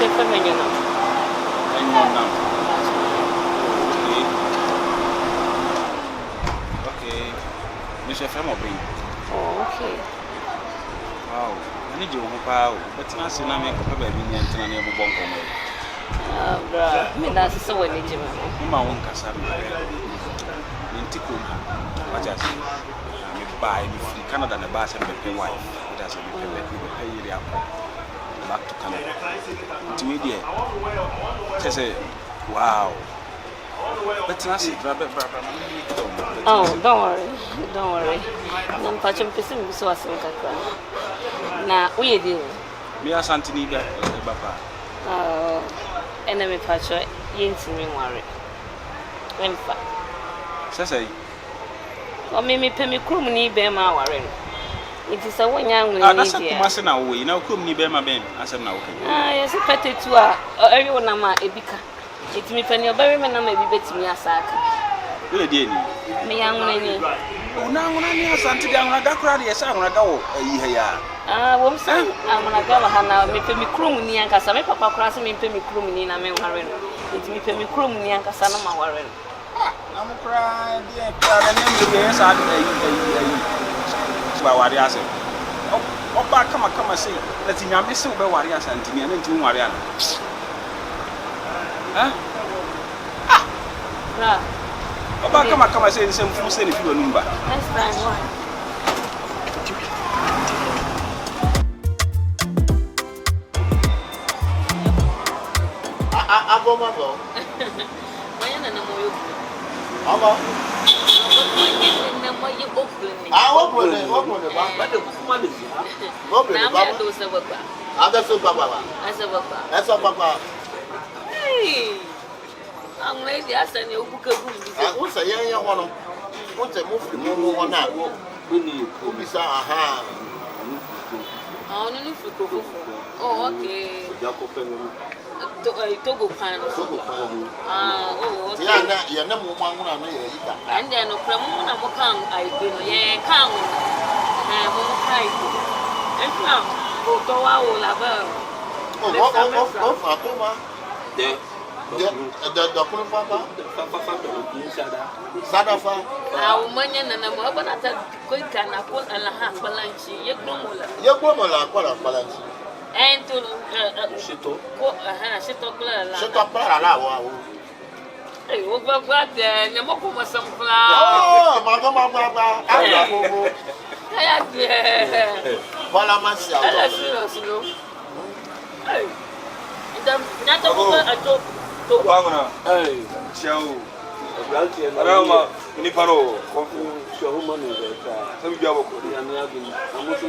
chef of ENYONAM. ENYONAM. Okay. Mr. Femo bring. Oh, okay. Wow. I need you to power. But not see na me ko baby ni antina na mo bon ko mo. Bra, me that's so when you jima. Ma won kasa me. Ntiko. What just me buy me free Canada na ba se me pay wife. It has me pay area back to Canada. To me there. Say wow. But not see bra. Oh, don't worry. I'm patching person so as kakra. Na we dey. Me asantini ga baba. Enemy patch yintimi worry. Emfa. Say O me pe me krum ni be ma worry. It is a one young lady. That's kuma se na wo yi na krum ni be ma ben asem na wo kan. Yes petetu a everyone na ma ebika. It me pe ni obere me na ma ebi betimi asaka. We dey ni. Me young ni. Una ni asanti ga una ga kura de sa una ga wo ayi ha ya. Wom say amana ga ha na me pe me krum ni ankasa me papa kura se me pe me krum ni na me worry no. It me pe me krum ni ankasa na ma worry no. Na mo kura de kura na me be sa de ayi. So ba wari ase. Oba kama say that nyame se wo be wari asanti ni na nti wo wari ana. Bra. Oba kama say nsem fu se ni fi wonu mba. Next time why? Agomabo. Wanya na mo yo. Aba. Na mo yo open. Wopone ba. Ba de kuma de si ha. Wopone ba. Na me do se baba. Ada so baba. Asa baba. Hey. I'm ready asani obukebu ndi. Wo se yen ho no. Wo te mo fi mo ho na. Wo ni obisa aha. No friko. Oh, okay. Togo pan. Oh, okay. Ya na mo mangu na ye yika. And then no pramu na mo kan ai be no ye kan. Mo kai ko. And now, go to wa o la ba. Oh, Fatuma. The Papa. Sadafa. Ah, manya na mo ba na ta ko kana ko ala ha balanchi ye gbomola. Ye gbomola kwa balanchi. And to Shito. Shito la wa. Hey, wo ba de ne mo ko mo sampla. Oh, ma. Ala ko. Kaya de. Wala masi awo. Ala sino. Hey. Ndam nyata ko ato to wangona. Hey, ciao. Arama ni paro confion sur humain de ta. Ça me bien beaucoup. Il y en a qui amusu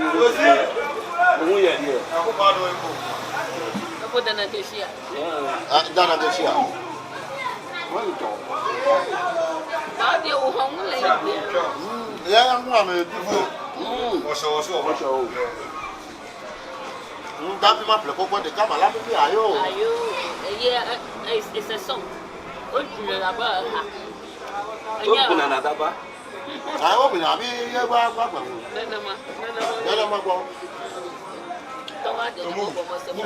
mu ya dia. Ko ba do ko. Ko dana desia. Dana desia. Wani to. Ba dia o hong le ya. Ya mu ame difu. Oso. Davi ma ple ko de kama la bi ayo. Yeah, it's a song. O jule la ba. Open another ba. Ah, open abi ye ba. Nana ma ko. Tawa de mo mo se mo.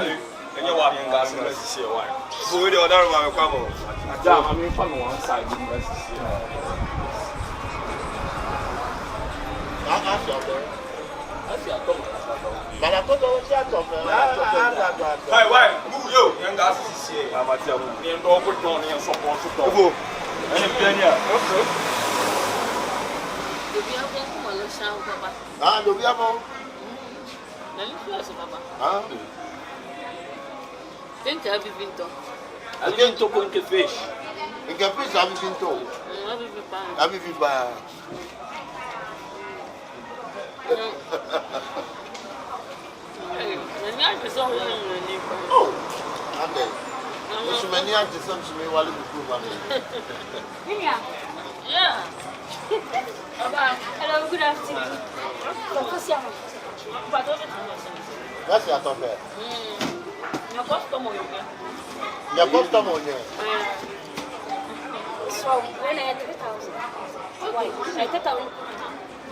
Enye wa mi nga se resisi e wa. Bo we de order ma me kwa mo. Ja, ma mi fa no one side resisi. Asia to. Bala to si ato fe. Why? Move yo, yang ga resisi e. Ma ti amu. Ni ndo ko to ni so ko so to. Bo. Ene piania. Okay. Debi abo ko lo sha o baba. Ah, do bi abo. Na ni fias baba. Ah. Tenta abi vinto. Alguém tocou em que fez? Em que fez abi vinto? Abi vipa. Oh, ande. Isso me nia de santo me wali buku mami. Yeah. Hello, good afternoon. Confession. Merci à ton père. Your customer you get. Your customer here. So, when I had 3,000. Why? I thought I would.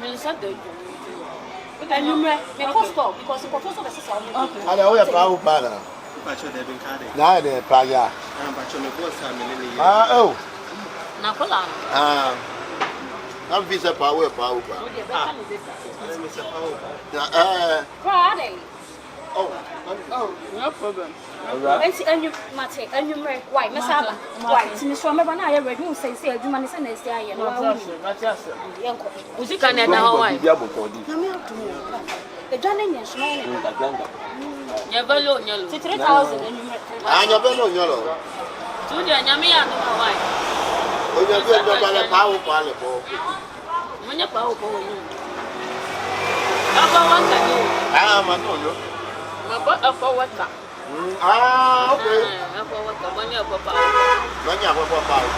Minister de And you may cost because the professor is okay. Ada o ya pa u para. Pacho de Bincade. Now the Paya. Pacho me boss family. Oh. Nakola. I'm visa power. Oh, No problem. and you, Mate, and you marry white, Miss Abba, white, Miss Romero, I read you say, you man is an SDI and Was it can now? the Johnny and Smain. Never low yellow. 3,000 and you marry. I never know yellow. Julia, Yamia, why? When you're going to buy a power quality. When you're powerful, you. How one can you? I know you. Okay. When you're papa. When you have a power.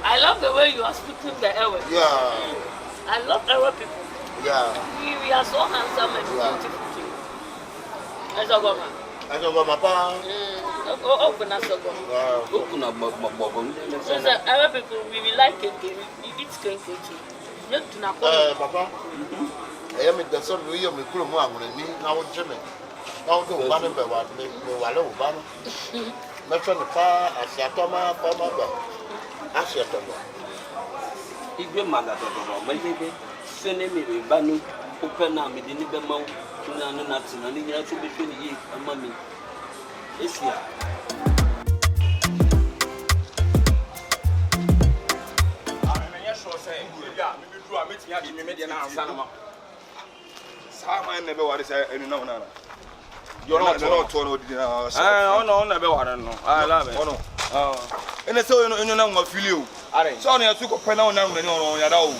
I love the way you are speaking the Arab. Yeah. I love Arab people. Yeah. We are so handsome and beautiful too. As a woman. I don't go, Papa. Open us a woman. Open up my So the Arab people, we like it. We eat cake. Look to Papa. I am the son of your Mikuru, now Jimmy. Now go one of the Wallow Banner. Mention the far as Yatoma, Pama, as Yatoma. If your mother, maybe send me a banu, open up with the Nibamo, Nothing, and you have to between you and Mammy. It's here. Never what is any no. You're not told. Oh, never what I know. I love it. Oh, and so you know, I feel you. So I took a pen on Yado.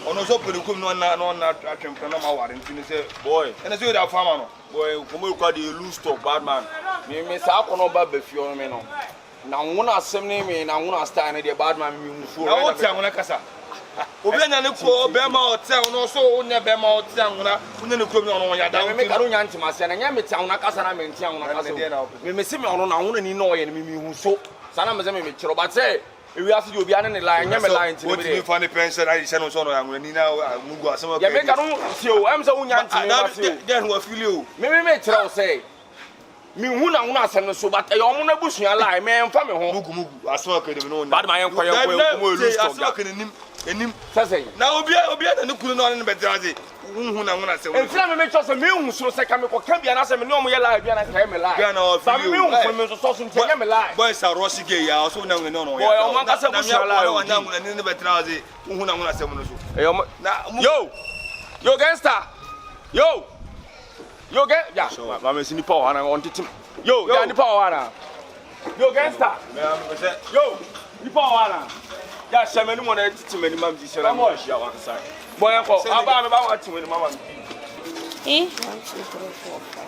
On us open the come on attraction from our and say, boy, and I say that farmer, boy, come you lose to bad man. Me, Miss Alcono Babby, Meno. Now, one are sending me and I want to stand at the bad man. I won't tell when I casa. Obena ne ko bema hotel no so onye bema hotel nguna onye ne krom no ya da me ka no nya ntima se na nya metia na kasa na mentia na kasa me mesi me ono na ono ni no ye me hu so sana me se me kiro ba se ewi ase di obi ane ne line nya me line ti me dey what me pension I se no so no ya nguna ni na mugu asem ya me ka no se o am se wonya ntima na se den wa fili o me kire o se mi hu na hu asem no so but e omo na busua line me mfa me ho mugu asem akademi no bad man yen kwa mo elu stop asem akanim enim sase na obi na ne kunu no ne betraze hu na hu na se enfra me cho se me hu so se ka me ko ka bia na se me no mo ye lie bia na ka me lie ba me hu ko me so so ntenya me lie boy sa rush gay ya so na no no ya boy o man ka se busua lie o na hu na ne betraze hu na se mo no so yo gangster yo get ya ma me sini power na on titim yo ya ni power na yo gangster yo ni power na ya shame ni mo na titim ni mam di shara mo shia wan sai boy ko aba me ba wa titim ni mama 1 2 3 4 5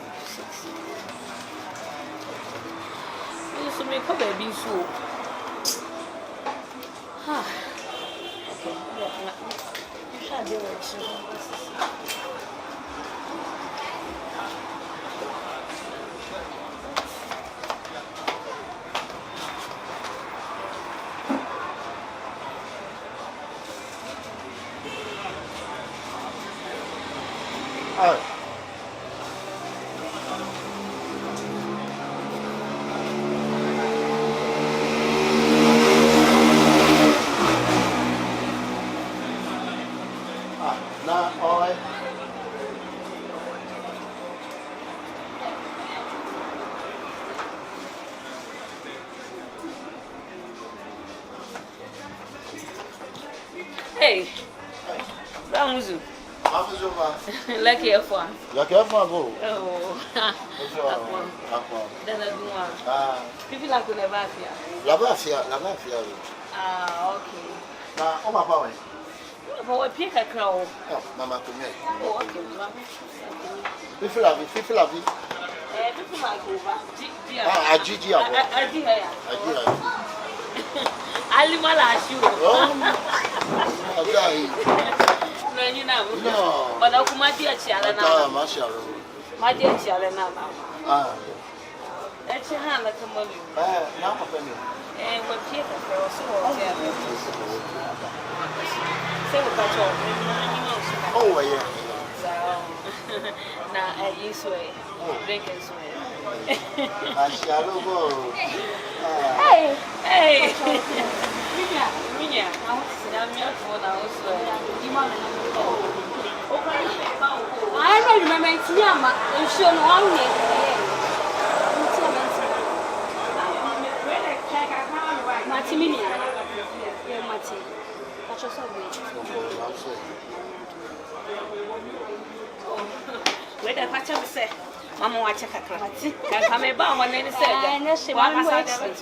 6 so me ko baby so ha okay you should do it. Hey, Ramuzu. Lucky F1. Lucky F1 go. Oh, then I do one. People like Lavafia. Lavafia. Ah, okay. Now, oh my power. Oh, I pick a crow. Oh, Mama, come here. Oh, okay. People love it. People like over. Gigi. I did. Alimala shoe. No, you know. No. But I come at your child now. My dear child now. That's your hand like a money. Now, and when Peter girls say what about your oh, yeah. Na yiso e. Drink so e. Ashalo go. Hey. Hey. Minya. Minya. Na wo sina mi afo na wo so e. Di ma na no. I don't remember it's Yama. And she on one neck. Martimini. Yeah, Marty. That's just so weird. Where the patch up say? Mama watch a cracky. Can come about one and say, and that's she one one was word.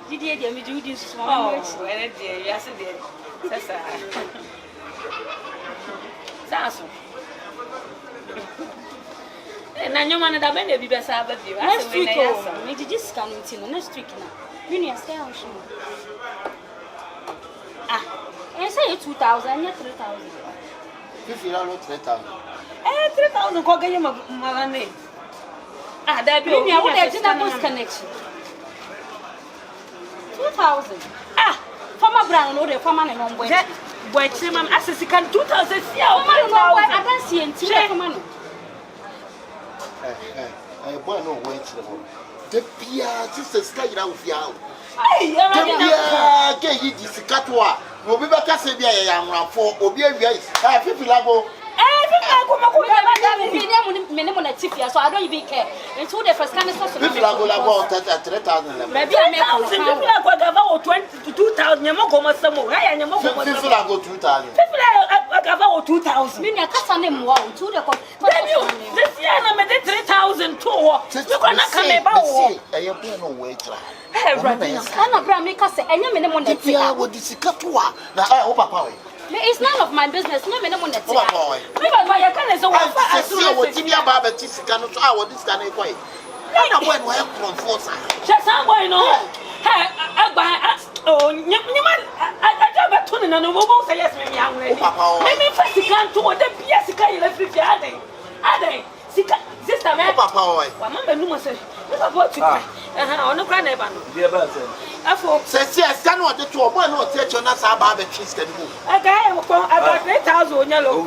Did you do this small words? Oh, where dear, yes, it did. That's and I know one of the men be best have a view. Next week, maybe this can until next week now. You need a stay on show. Ah, and say 2,000, yet 3,000. 3,000. 3,000 ko ganye magane. Ah, that be I would have done a connection. 2,000. Ah, Farmer Brown, no, the farmer and on boy. Boy, Chimam, assassin can 2,000. I don't see until money. Boy, no wait. The Pia, sister, sky out of Yao. Hey, Pia, gay, this Catua. Will be back as a young for Obia. I feel like minimum at Tifia, so I don't even care. Until the first kind of stuff. If I go about at 3,000, maybe I make 2,000. You go much some more. I am more. People go 2,000. About 2,000. Meaning I can't name one to the this year, I made 3,000 too. You cannot come about. I am no wait. I'm not make us say any minimum that Pia would this Catua. Now I hope I it's none of my business. No minimum that Remember, you can't say I see what you about the this kind of hour, this kind of way. I when we're from Forza. Just how I know. Oh, I got a tune and a mobile say yes, maybe I'm ready. Maybe first you can't do the Piasica you left with your Ade. Sister, man, Papa, Mamma Numa said, what you on the grand evan. Dear Belson. Says yes, can what the two of one or take on us about the cheese can move. A guy about 8,000 yellow,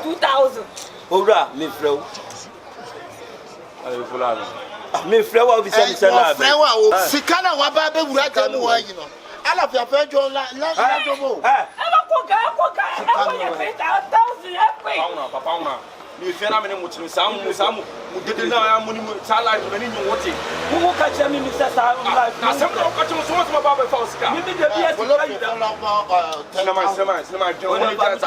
2,000. Ora, me flow. Me flow of the same. Sikana Wababe Wuraka, you know. I love your virtual Papa. Me fenomena mutim samu dede na ya muni salary mani nyu wote wo ka che me Mr. na sem na ka che so so ba ba fa osika me be de bia sika yi da na ma woni ka sa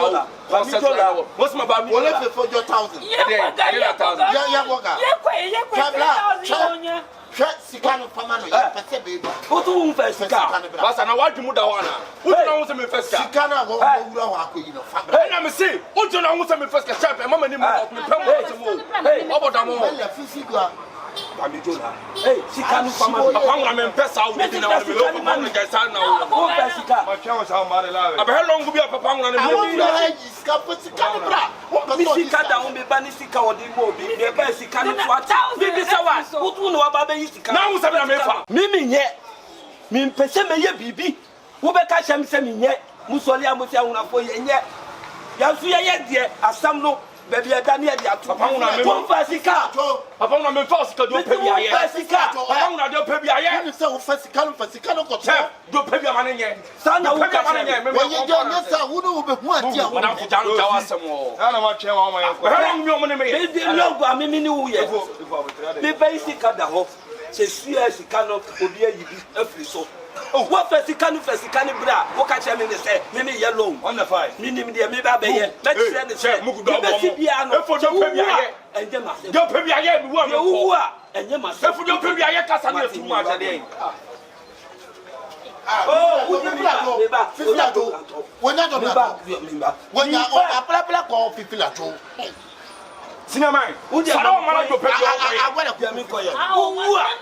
wo set na wo mo so ba mi wole fe for your 1,000 yeah woga ye Sikano Pamano, baby. What do you first? Basa na wadwumu da wana. Wo na wo se me first? Sikana wo wura wa ko yi no fa. Hey na me say, wo na wo se me first chap e mama ni mo me pam wo se mo. Hey, oboda mo. Well, fisigwa. Bamijona. Hey, Sikano Pamano. Pam na me pesa wo di na wo me lo pam na ga sa na wo. Wo pesika. Ma twa wo sa ma de lawe. Abe long bi papa ngona na me. Wo na iska Sikano bra. Wo mi sika da wo be ba ni sika wo di mo bi. Me ba sika ni so ata. Bi sawa. Wo tu no wa ba be yi sika. Na wo se na me fa. Mimi nye. Mi mpese me ye bibi. Wo be ka hyam se mi nye. Musoli amosi ahunafo ye nye. Ya su ye de asam no. Baby, I can't hear the papa na me first do pay aye. Papa na do pay aye. You say first Sikano ko. Do pay man nye. Sana wo ka man nye. When you do this who no be hu atia. Wana ko janu jawa asem. Sana ma twe wa ma ye ko. He mi o mo ne me. Be no go ami ni wo ye. Me pay sika da ho. Se sua Sikano obi ayi bi afri so. Oh, what Sikano bra. Wo ka che me ne say me yellow. On the five. Me ni me de me ba be ye. Let me say mugu do mo. Efo do pay aye. Enje ma se. Do pay aye mi wo me ko. Enje ma se. Efo do pay aye kasa na tu ma jade. Oh, wo ni bra. Fifila do. Wonya do bra. Wonya o apla ko fifila do. Sinema, uje na o mara do pay aye. Agwele ko mi ko ye. Na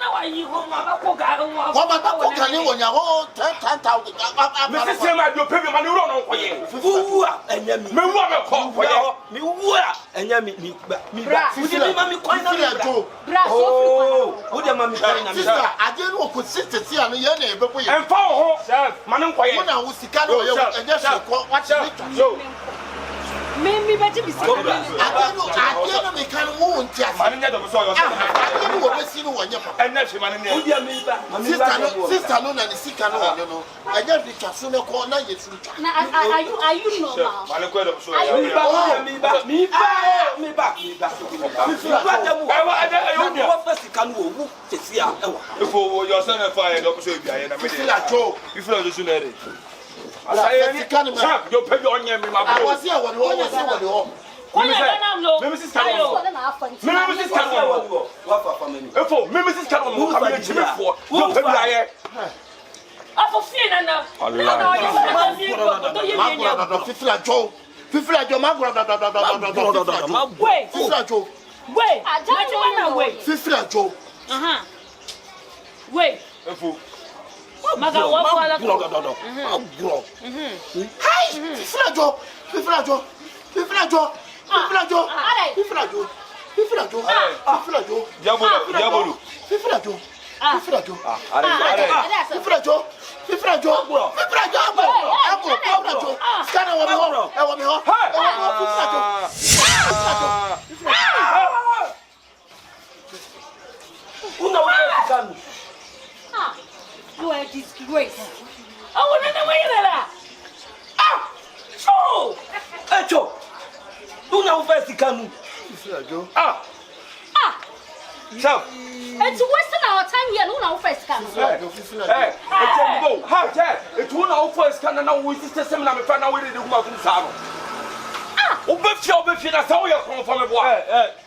wa yi ho ma ba ko ga ho. Wo ma ba ko kan ni wonya ho 10,000. Me se sema do pay ma ni ro no ko ye. Wuwa enya mi. Me wuwa me ko ye. Mi wuwa enya mi bra. Uje mi ma mi ko na bra. Oh, uje ma mi ko na mi. Sister, ade no ko sister si anu ye na e be ko ye. Emfa ho. Ma ni ko ye. Wo na wo sika no ye enye se ko wa che ni. Me better be so. I don't make a moon. Man, never saw your I don't see no one. and never man. Sister, no, and sick, I know. I just be Casino corner. Are you normal? Me back. If your son and fire, don't show you. I feel like Joe. You feel the sooner. You pay your onion, my boy. I was here when you was here. Mrs. Carol, Mrs. Carol, come here for you. I feel you are a disgrace. Oh, no, wait, so, Echo, do now first come. So, It's wasting our time here. No, first come. hey, go. How it won't know first can now with this system. I'm trying to wait the woman from Sano. Obefia, that's how you're from a boy.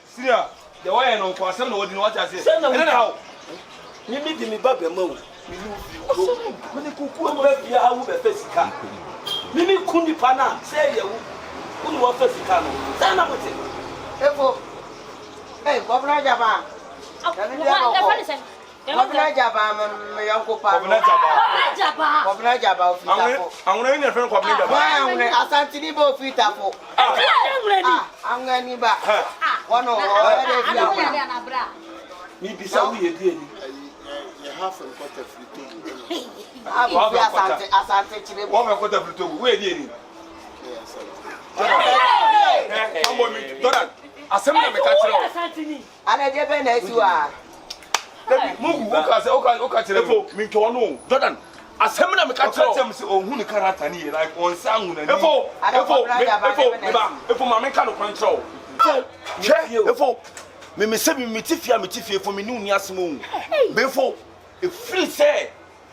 See, the way I know for some of what I say. Anyhow, You meet me, Baby Mo. When the cuckoo will be out with a face car. Mimi Kundi Pana, say you wouldn't want first car. Stand up with it. Hey, Governor Japan. Governor Japan, my uncle Governor Japan. I'm going to friend of I can't see both feet up. I'm going to back. One over. Me be so weird. You have a quarter free. Woman, what have you told? Where did you?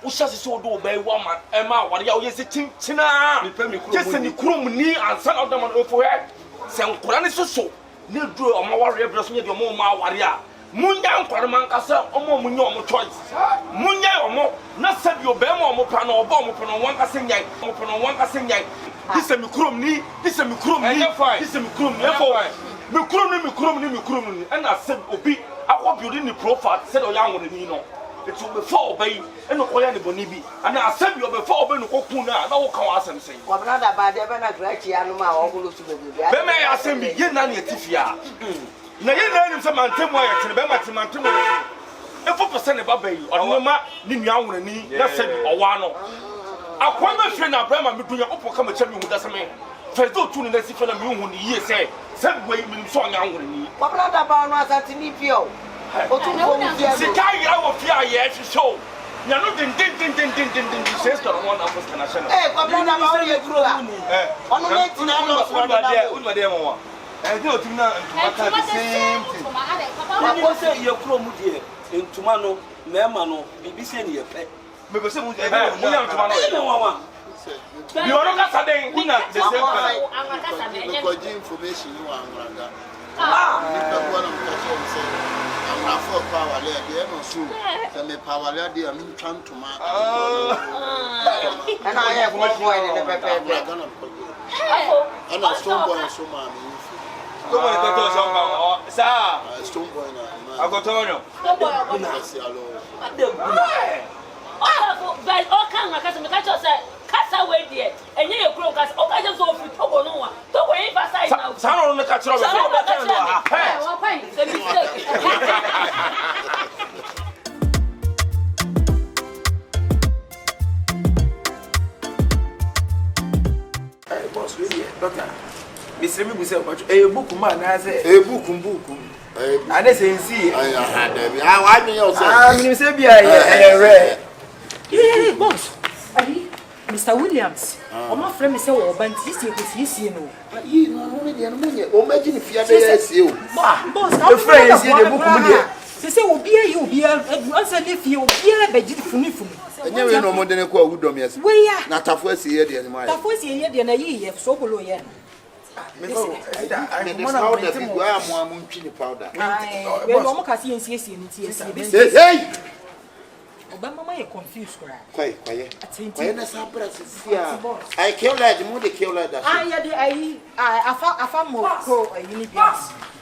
Usha so do be one man Emma what you say tina just ni krum ni ansan of them on for here se nkora ni so ni do o ma ware breso nye de o ma ware a munya nkora man kasa o ma munya o mo choice munya o mo na sabi o be ma o mo pa na o ba o mo pa no wan kasa nyai o pa no wan kasa nyai this me krum ni this me krum ni this me krum ni for me krum ni and I said obi akwa building the profile said o ya nwore ni no. It will be 4 bay and no coin bonibi. And I said you before Ben Kokuna, no come say. What not about the Benagretti Anuma or Hulu to be? Then may I send me yen nani tifia. Now you learn some antimony to the Bematimantimo. A 4% about bay or Noma, Ninyang and me, that said or one. I quite my friend of Brahma between your OPOKU and Champion with us. First, don't tune in the different moon years say, same way when so young with me. What not about us at Nipio? Sikai our fear yet to show. You're not din says to one of us can I say. Hey, what about your crew? On the way to my demo. And do to now and the same thing. I was saying your crew in Tumano, Mermano, BBC and your pet. Maybe some you are not saying the same information you are. I'm not for power there, no soon. The power there, I'm trying to mark. And I have one point in the paper. And a stone boy, so man. Go on, go to some sir. Stone boy, I got to know. But all kind of customers, cast away there, and you're broke as all kinds of people. No one, don't wait for sight now. Sound on the catcher. Boss, really, doctor. Miss Remy say but a book man I say a book. I dey say see I had there. I mean you say. Ah, me say be a rare. Yeah, boss. Mr. Williams. My friend me say o ban this year no. You know me dey no me. O imagine if you dey see o. Boss, the friend is the book mu dey. Say obi e obi answer dey fie obi e be gidi funu. Enye we no mo dey ko awudom yes. We ya. Na tafo asi ye dey ni mai. Tafo asi ye dey na ye so bolo ye. Me go. I mo na powder bi go am ntwi powder. Ai, we no mo ka see nsiesie ni tie sie be. Hey. Oba mama ye confused kra. Kwaye na sapra sisia. I kill that mo dey kill that. Ah, ya dey afa mo ko yini bi.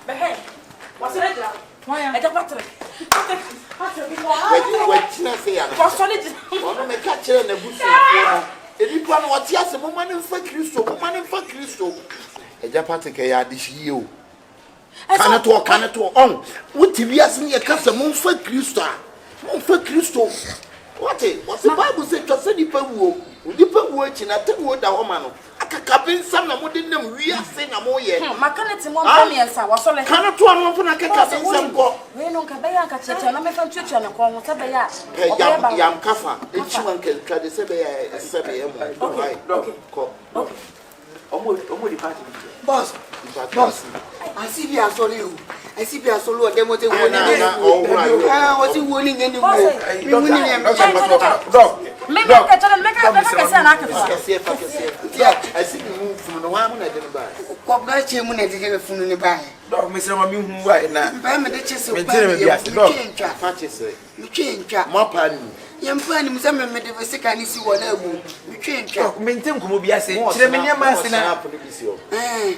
Be hey. What's it there? Why? I don't want to. What you say ya? What's it? Ono me ka kire na busu ko. Edipa no wote ase mo mane mfa Kristo. Eja patike ya dishi o. Kana to on. Wuti wiase ne kasa mo mfa Kristo a. Mo mfa Kristo. What the Bible say to say dipa wuo. Dipa wuo chi na tewo da ho ma no. Akakabensam na mo de nam wiase na mo ye. Makaneti mo mpamiensa wasole. Kana to anu mfa na akakabensam ko. We no ka be ya ka cheche na me fa ntwetwe na ko ho ta be ya. Yam kafa. Echi wan ka de se be ya mo. Okay. Ko. Omo di party. Boss. I see be asole o. I see be asole o dem o te woni ni. Ah, o ti woni ni ni. Mi woni ni. Dog. Me ka tell me ka say na ka fa. Yeah, I see you move from the one I didn't buy. Ko ga che mu na dike funu ni ba. Dog me say ma mi hu wa na. Ba me de che se me tell me biase dog. Patch say. Mi twentwa. Mo pa ni. Yem pa ni mu se me de sika ni si wona agu. Mi twentwa. Dog me ntem ko mo biase. Kire me niam ase na.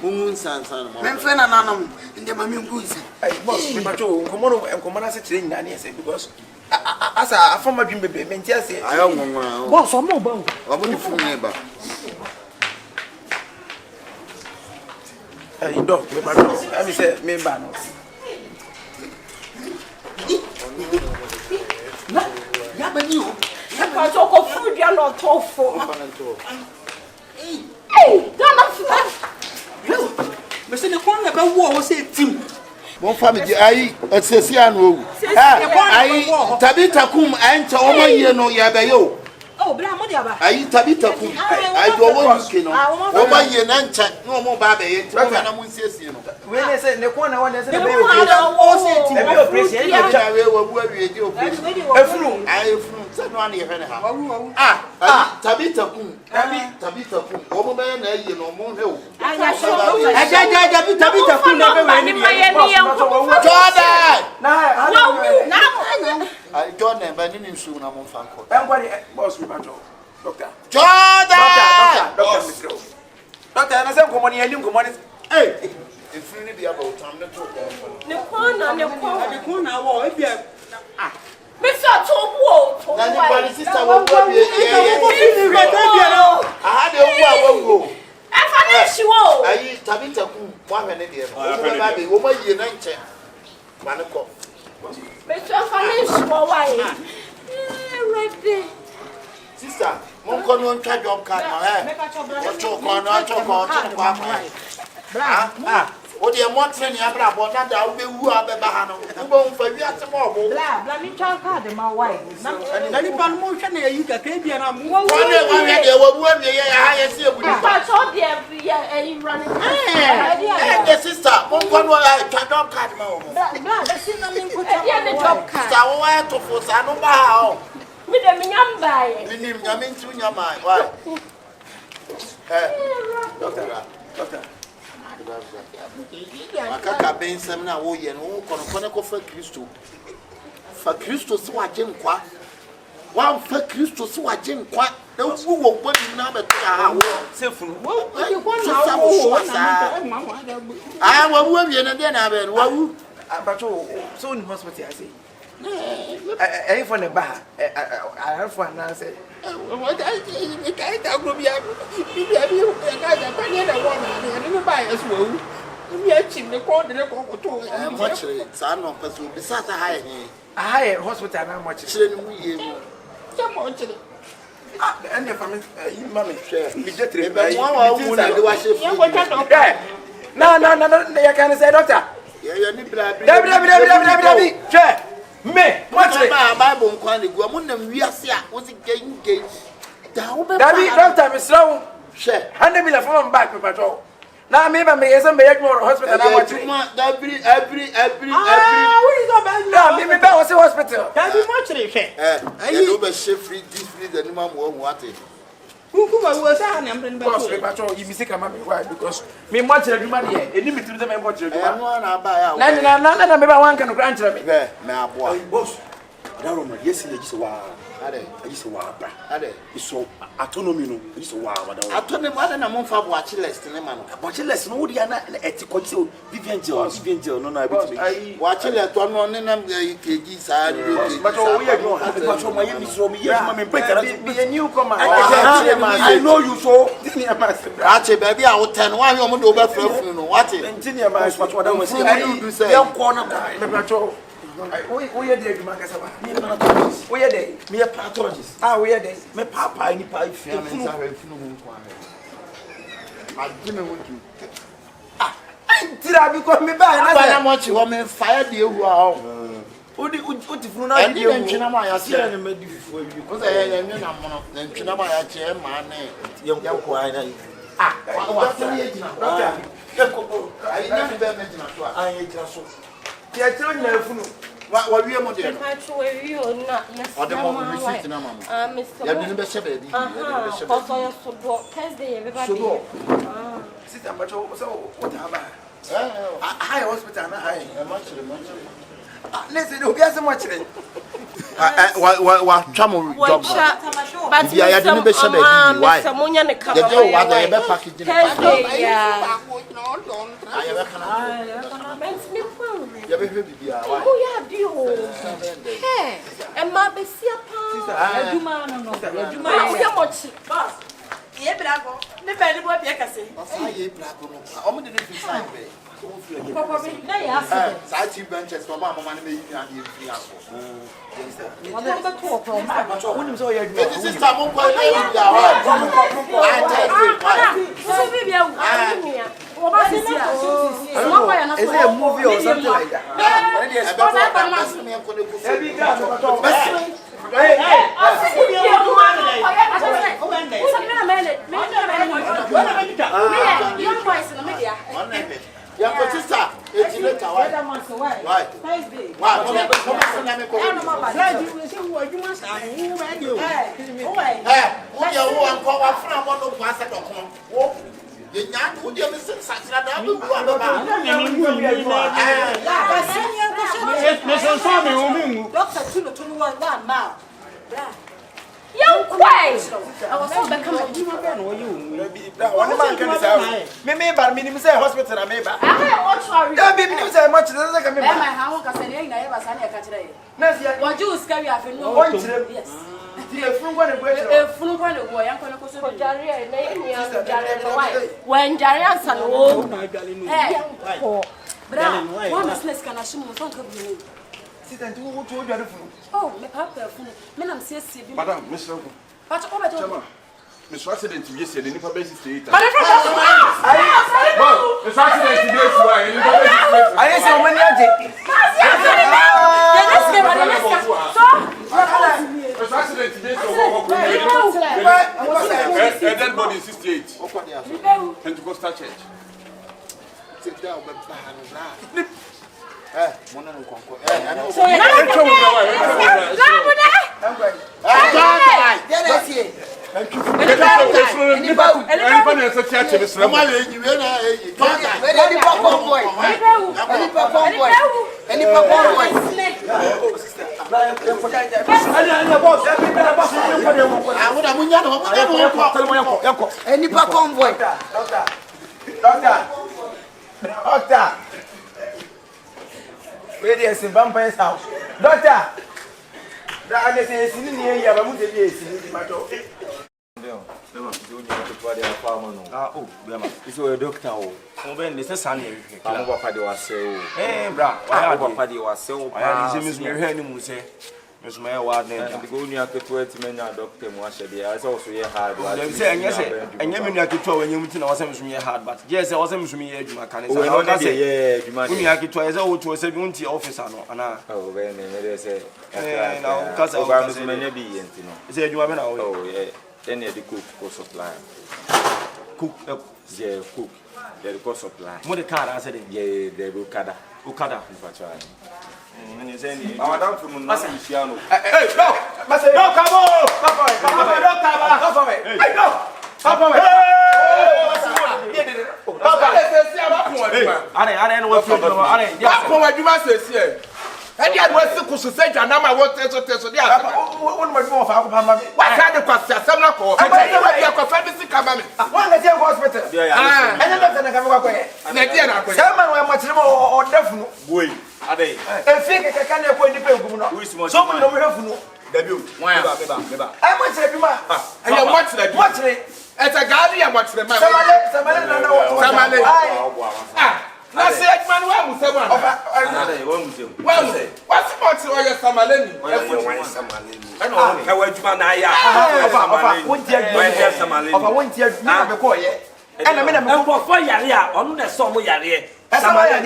Mumun sansan mo. Me mfa na nanom inde ma mi ngunsa. Hey boss, me bacho nkomo na se kire nyina na ase because asa afama dwim bebe me ntia se. Ayo ngonwa. Boss, omo ba. Obo ni funu ne ba. Hey dog, me bacho. I me say me ba no. Ya ba ni o. Ya ka so ko food ya no tofo. Hey, don't Me se ne kon na ba wo o se tim. Mon family ayi esesi anu owu. Ayi tabita kum anta omo ye no ya be yo. Oh, bra mo dia ba. Ayi tabita kum. Ayi do wo UK no. Omo ye na ncha na omo ba be ye nti na mo nsiesie no. We ne say ne kon na won say be Mo na wo se tim. e be operation e Ja we wabu awie di operation. efunu Ayi efunu se no ana ye hwe ne ha. Tabita kum. Tabita kum. Omo be na ye no mo hwe o. Aya so. Ja tabita kum na be we ni. Jordan. Na Ayi Jordan ba ni nsu na mo fa ko. enkwari boss me bacho. Doctor. Jordan. Doctor Mr. Doctor na say nkomo ni ani nkomo ni. Hey. Efunu ni bia ba o tam na to ko. ne kona Ko na wo e bia. me so to wo. Na ni ba ni sister wo bia aha de owu a wo. Afa na shiwo. Ayi tabita kum mo ahwe ne de no. Wo ba be wo ma yie na nche. Ma ne ko. Me so afa na shiwo wa ye. Ready. Sister, mon ko no ntwa job card no o de mo tre ni abra bo na da wo be wu abeba ha no. Wo bo mfa wi ate mo bo. Bla mi twa card ma why. Na ni pan mo hwe na yi ka ka bia na mo. Wo ne de wo bu awie ya ha ye se ebu ni. But so there you running. The sister, mon ko no twa job card ma wo. Bla the sin na min ko twa. The job card. Sister, wo wa to fo sa no ba ha o. Me de me nyamba ye. Minim nyame ntu nyama. Why? Doctor. Akakabensam na wo ye no kono ko fa Kristo. Fa Kristo se waje nkwa. Wa fa Kristo se waje nkwa. Na wu wo bodi na be ta wo Sefunu. wo wa wu awie na de na be no wa wu. Bacho so in hospital I say. Eh for the bar. I for na say. I can't go be a guy that one and buy as well. We are cheap the corner to much son of us will be such a high Hospital na much. And your family, mommy, share. We just No, you can say doctor. Yeah, ni bra. Dabi. Che. Me, what? Bible kwani go amunam wiase a wo si genge. Dabi doctor me slow. She. Hande me la from back me patrol. Now me ba me yesem be yek more hospital na watch. Every. What is that? Me be was hospital. Dabi watch it she. You know be free this free the animal wo what. Who was that? I'm bringing Boss, me patrol, you mistake am why because me watch the man here. Eni me tiri them watch the man. No na ba ya. Na me ba wan kan grant me. Me aboa. Boss. That room, yes, you just wow. Ade. I just wow. Ade. So autonomy no. Just wow. Autonomy what na mo fa watch list ne ma no. Watch list no dia na ethical so Vivian Gel no na be. Watch list to no ne na keji sa ni keji. But we are no. But my name is Romy. Yes, my break. Be a newcomer. I know you so. Ache baby a wo ten wa hwe o mo do be frafunu no. What? Engineer man, what that was say. I do say. Young corner. Me patrol. We are there, Makasaba. We are there. Me a pathologist. We are there. Me papa ni pa ifi. Tira because me buy na much you me fire the ehu a o ti funu na di ehu ntwina ma ya se na me di fufu bi ko say ya nnwina mo no na ntwina ma ya che ma na yanko ana wa se ye gina doctor yanko ayi na be me gina so a ye gina so ti e tiro na funu wa wie mo de no I to we you na o de mo receipt na ma mo ya bi ni be she be di ya bi be she be so ya so do Thursday everybody sister macho so what haba high hospital na high much listen obi ase mo kire wa twa mo job but ya de ni be she be di why samonya ne kama ya de wa da be package ni Thursday ya ya be kana ya be hwe bibia why oh ya dio eh e ma be sia pa Aduma no. aduma ya mochi boss ye brago ne be ni bo bia kase ye brago no o mo de ni sign be papa be na ya ase sa ti benches for mama ne me yi na ye free aso What about to from macho woni so ya aduma this is time on call you ya so be bia wu ya o ba si sia no kwa ya na so is it a movie or something like that Young Quay! I was so back coming. One man can say, me bar minimum say hospital na me ba. I want to Ya be minimum say much does like me. My house can say na eba sani akachire. Na sia. What you scare you afi no. Yes. The fun go na go. Funu kwa no go yanko na ko so. Jari na eni ya jari na why? When jari ansa no. Eh. Bra, one business kana shimu so nka bi. Sister, do what you do fun. Oh, me papa funu. Me na mse sie bi. Madam, Mr. Ogu. But o beto. Chama. Mr. Accident to yes, the nipa base stay. Mr. Accident to yes, why? I say o mani aje. Mr. Accident to yes, a dead body is 68. Pentecostal Church. Sit down, but mona no konko So ya na Doctor. Where is in vampire's house? Doctor. That I say sitting here, but we dey sitting matter. It's a doctor. Oh, Ben, this is Sunday. I'm papa de was say, eh, bra, I papa de was so. I am James Mirren Muse. Miss Maya Wardner, go near to 20 men, doctor, Mwashadi. I also hear hard. They say, and yes, and you mean I could tell when you meet was me hard, but yes, I was a me age, my can say, yeah, I could try as I would to a 70 officer. Oh, when they say, because I was maybe, you know, say you are oh, yeah, then the cook for supply. Cook, yeah, cook, the cost supply. What the car, I said, yeah, they will cut Okada, and he's saying, Madame from Luciano. Hey, no, come on, come on, hey, no, and yet, what's the Kusaja? And I'm a water to test. One more for Alabama. What kind of question? Some not call. I have a fantasy coming. One is your hospital. And then come away. Someone were much more definite. Wait, are they? I think I can't appoint the people. Someone over here for no debut. I want to be my. And you're much like watching. As a guardian, what's the man? Somebody. I said, man, where was someone? Well, what's the matter with your Samaleni? I know, I went to Manaya. I went here, never call yet. And a minute before Yaria, on the song we are here. Now, I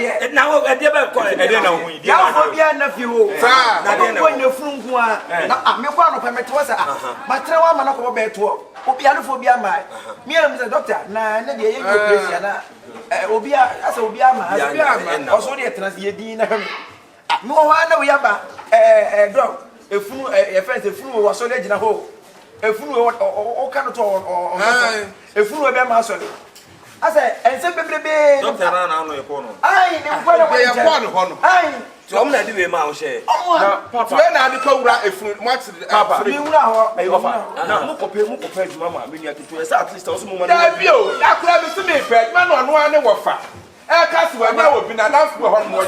never call it. I don't know. You are nephew. I don't know your phone. I'm your one of my tosa. But Trawa Manako Beto, Obianophobia, my. Me and the doctor, Nana, Obia, as Obiama, also the Transdina. No one, we have a dog, a fool, a fence, a fool was so legend a hole. A fool or cannot or a fool of them. I said, and some baby, don't turn on your corner. I am I so many do a mouse. Papa, when I become a fruit, much Papa, you know, look up, Mamma, we have to at least also moment. That club to me, man, on one wafer. I can't wear now with an announced for one more.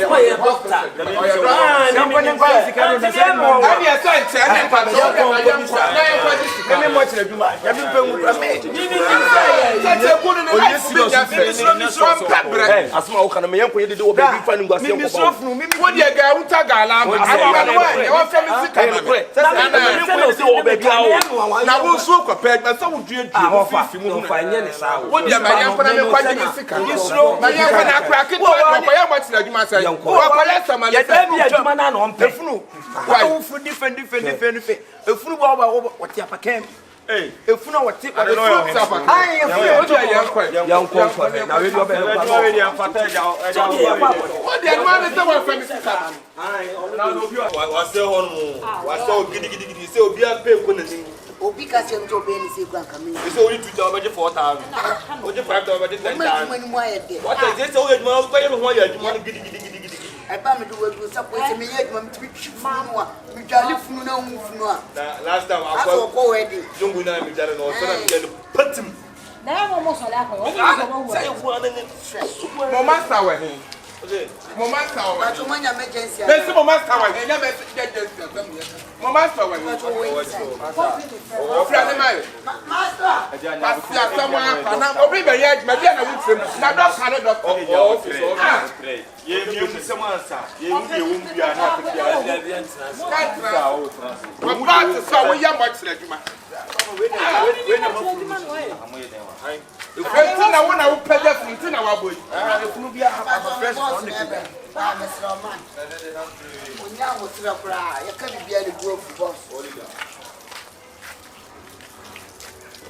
I crack it. I watch the Juma say. Different. Hey, if you know what tip, I don't know. I am young person. Now, you better what the man is the friend. I still on. Was so giddy, so be a pay. Because you're to be coming. It's only 2,000 for 4,000. What if 5,000? What is this? Oh, it's more pay you want to giddy. I found it was supposed me yet, Mamma. We can't live no. Last time I saw a wedding. Don't we know me that or so put him. Now almost a lack of Mamma.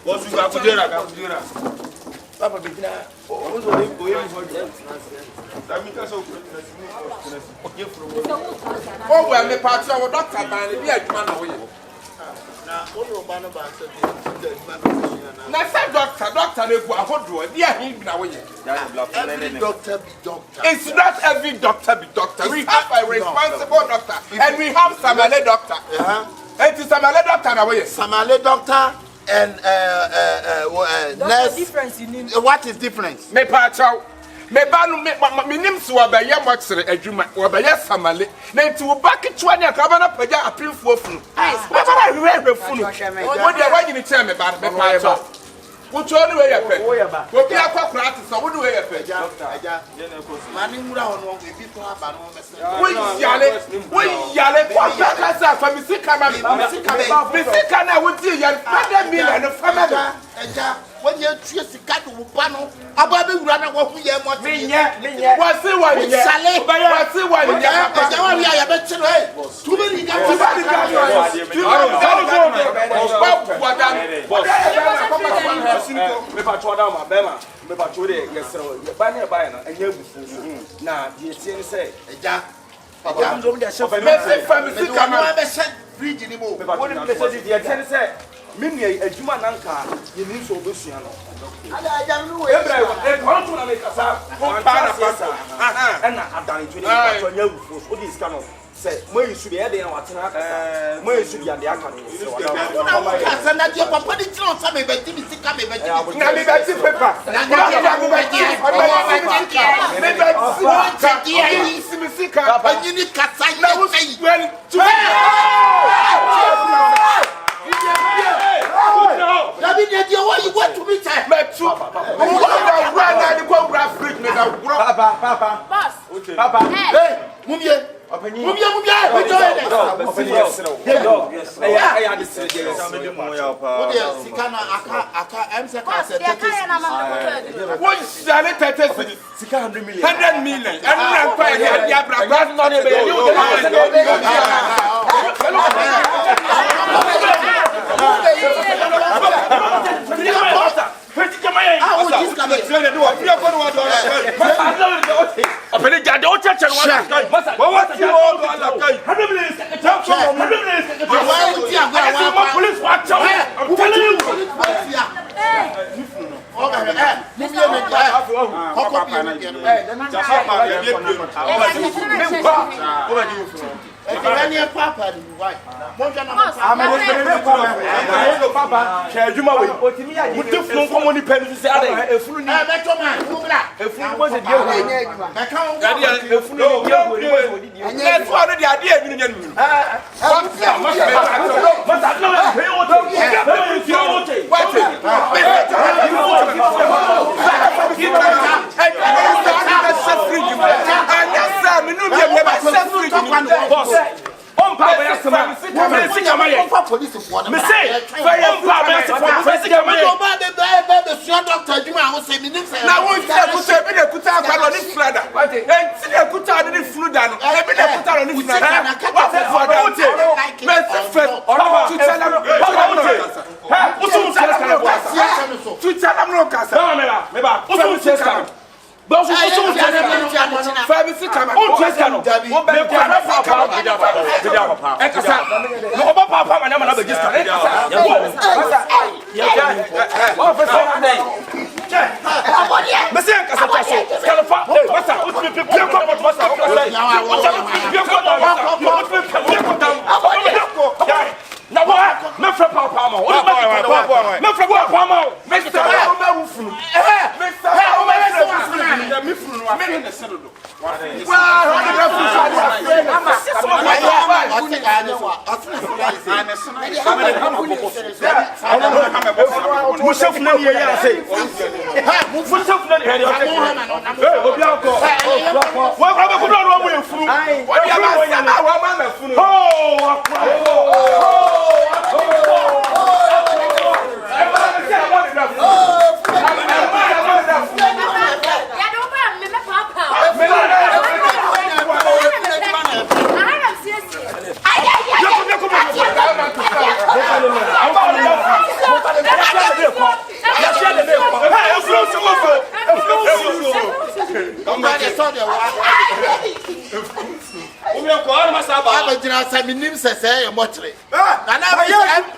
What's you got to do? Papa, oh, well, the parts of Doctor Banny, we had man away. Now, doctor, they go a whole drawer. Yeah, he's been away. Every doctor be doctor. It's not every doctor be doctor. We have a responsible doctor, and we have Samale doctor. It is Samale doctor away. Samale doctor and nurse. Difference you need. What is difference? Me pacho. Me banu me nim so abaye motsere adwuma obaye Samale. Na nti wo baketwa ne akabana paja apinfo funu. Me bana hwe funu. Wo de wa nyini che me ba me pacho. Wo cho ni we ye pe. Wo bi akwa ati so wo ni we ye pe. Aja. Mani mura ho no e bi to aba no me se. Wo yale kwa ka se Masa for me see camera. Me see camera with you. You father me and the family. When you choose the cat of Pano, about the runner of who you are. What's the one? What's the one? Too many Mimi ejuma nanka ye ni so obesua no ebra e kon to na make asa kon pa na na adan to ni pa to nya wufo so di ska no se mo yisu be e de na watena aka mo yisu bi ade aka no se wala asa na dia papa di tro sa me be ti sika me be na me be ti paper na dia me be ti me be ti sika anyini kasa na wo sei David, you want to meet her? Papa. Papa. Hey, Mumie.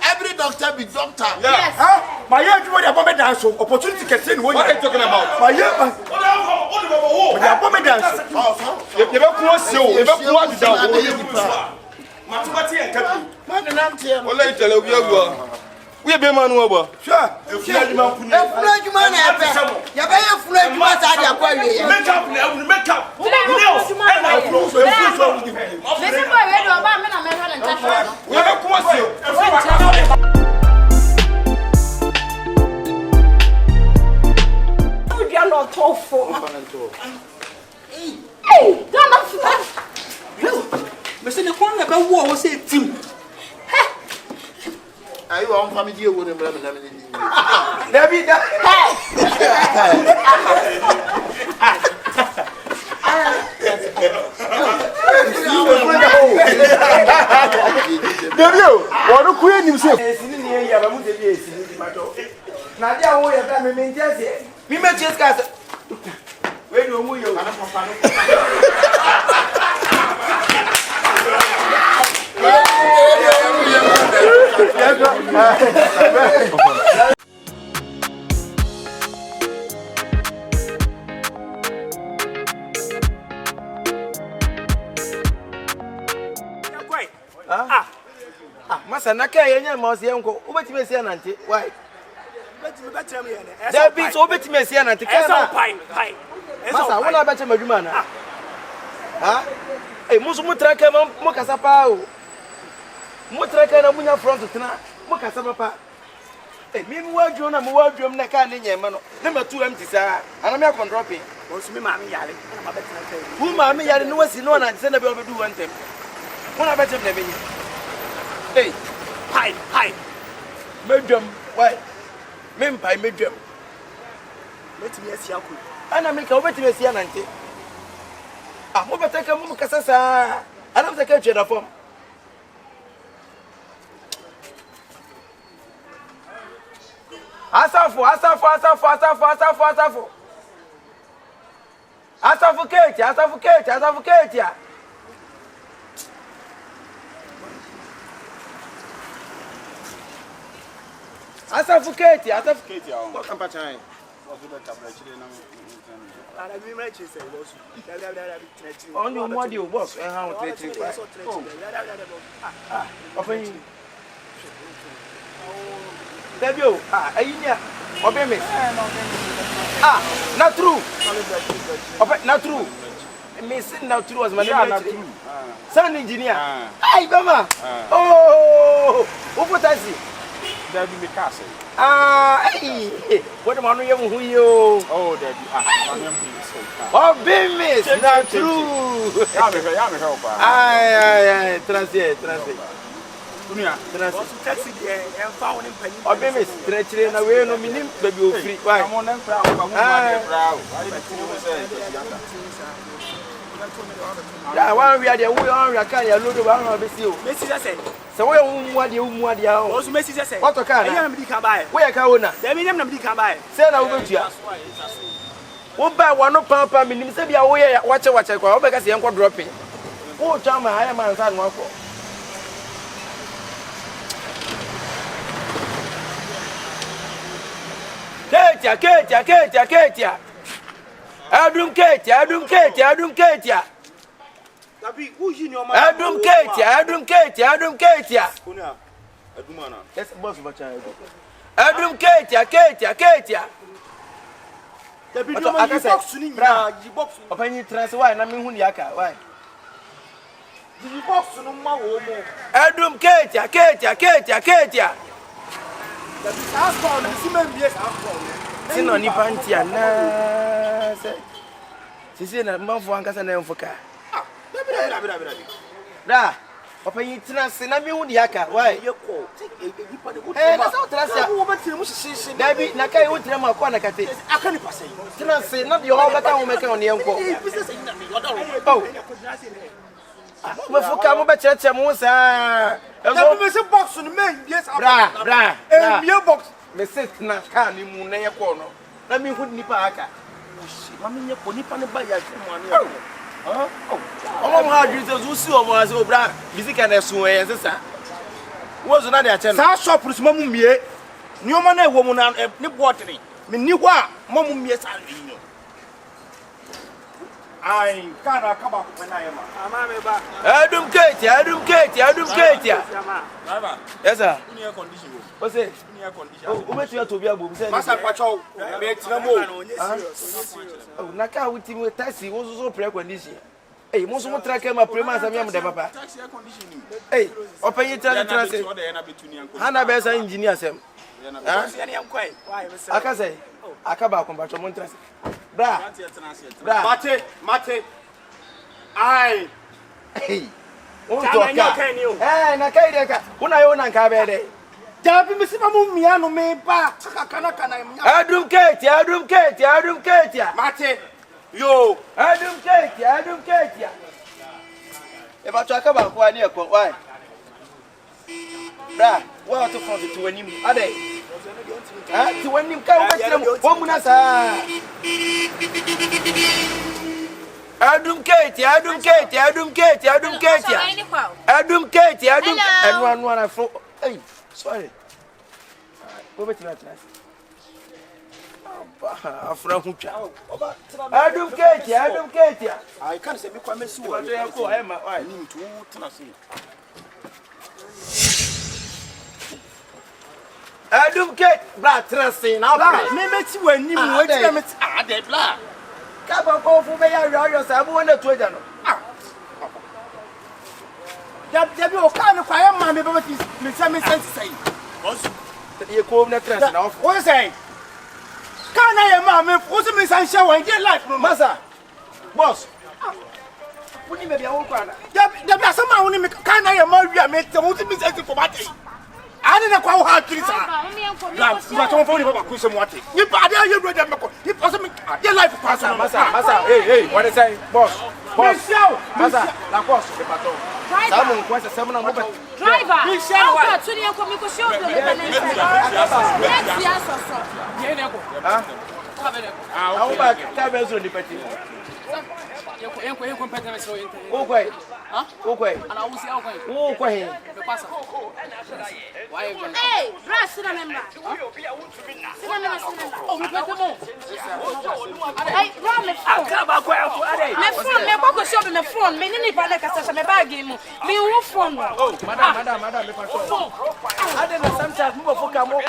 Every doctor be doctor. Yes. My year, you want dance. Opportunity can say what are you talking about? My year, dance. You never cross you. You never cross down. Mathematics and capital. What are you telling me? We be man over. Sure. If you are man, you man you be a friend you must have your make up. No. Listen boy, we do about men and touch. We have cross you. We are not tough for. Hey, don't. Monsieur ne connaît pas où wo say team. Are you on family you wouldn't remember them in David. David, what do you himself? Now, they are away at me, we met just got when you move your Masa naka yenye mosi enko ubetime sia nante why there be so ubetime sia nante kana masa wona beche madwuma na ha eh musu mutraka mo kasa pa o mutraka na munya front tena mo kasa papa eh mi wadwo na mo wadwo na ka ne nyema no ne matu empty sa ana me akon dropping musu mi ma me yare na ma beche na kai hu ma me yare no wasi no na se na be obedu wantem wona beche na menye. Hey, hi. Medium, why? Mempai medium. Let me see aku. Ana make a wait me see anante. Ah, mo beteka mo kasasa. Ana mtaka cheda form. Asafu. Kate. Asafuketi. What campaign? On your module boss and how to open Debut, obey not true. Not true. Missing now true was my name. Sound engineer. Hi, Mama. Oh, what I see. There be me castle. Hey, what am I doing with you? Oh, there be. Oh, business, not true. Aye, translate. Taxi and found in penny. Oh, business, stretching away no minimum, baby, free. Why? I'm on them proud. Yeah, one we are the we are can you load one of the Messi say. So we what you also Messi say. What can I can buy? Where can we na? There me them can buy. Say na we go to. Wo buy one no papa minim say bia we watch kwa obeka say enko dropping. Wo chama higher man say no akọ. Ketia. Adum Ketia. Tabi uji ni o ma. Adum Ketia. Kuna adumana. Yes, boss bacha. Adum Ketia. Tabi no ma yi box ni na yi box. Opanyi trans why na me hu ni aka why? Yi box no ma wo mo. Adum Ketia. Tabi sa phone si me bie sa phone. Sino ni panti ana se. Sisi na mafo ankasa na mfoka. Da. Papa yi trans na me hu ni aka why? Yeko. Na so trans ya. Wo betire mu shishi. Dabi na kai wo tire mu akwa na kate. Aka ni pasai. Trans na de ho beta wo meka on yenko. Business yi na me yoda wo. Mo foka mo be cheche mo sa. Na me se box no me yes. Bra. Me box. Me sit na ka ni mu na yeko no. Na me hu nipa aka. Ma me nyeko nipa ne ba ya mu ane. Omo ha Jesus usi omo ase obra music na so e sesa wo zo na de ache no sa shop rusu mamu mie ni omo na ewo mu na ni botri me ni ho a mamu mie sa ni no ai kana kaba ko na yema ama me ba adum Ketia baba yes sir uni air condition o say uni air condition o betu ya to bi agbo say masa pacho me tina mo o na ka wuti mo taxi wo so pre condition eh mo so mo traka ma pre ma samia mo de papa taxi air condition eh open you trans hana be sa engineer sem ha aka say aka ba ko ba cho mo trans bra mate ai hey na kai de ka. Una yo na nka be de. Jabi mi si mamu mia no me ba. Kana Adum keti. Mate. Yo, Adum keti. E ba to aka ba ko ani e ko why? Bra, wa to front to wanim. Ade. To wanim ka wo betrem. Wo muna sa. Adum keti. Anu na fo. Hey, sorry. Go betrem atlas. Afra hucha. Adum keti. I can't say me kwa mesu. Wa to ya ko ma why? Ni mtu tena si. Adum keti. Bra tracing na bra. Me meti wanim, we ti me ade bla. Ka ba ko fu be ya yo sa bu wona to ja no. Jabi o ka me kwa ya ma me ba ti me say me sense say. Osu. Ye ko na tracing na off. What say? Can I am me for me san show and get life no Masa. Boss. Woni me bia wo kwa na. Jabi asama woni me can I am wi me te wo ti me say for bati. Ani na kwa wo ha tiri sa. Na ma to fo ni baba ku se mo ate. Ni pa dia ye broda me ko. Ni pa so me get life pass Masa. Hey, what is say? Boss. Masa, la boss, le patron. Samu kwa sa samu na mo Driver. How to ni ko mi ko show the next year so. Ye ne ko. How ba ka be zo ni peti. Enko pete me so inte. Okwai. Ana usi au kwai. Okwai. Me pasa. Why you? Hey, brass na member. Sina. Oh, me pete mo. Hey, bro, me phone. Akaba kwa afu ade. Me phone, me kwa ko show me phone. Me ni pa na kasa me bag mu. Me wo phone. Oh, madam, me paso. Ade na sometimes mo foka mo.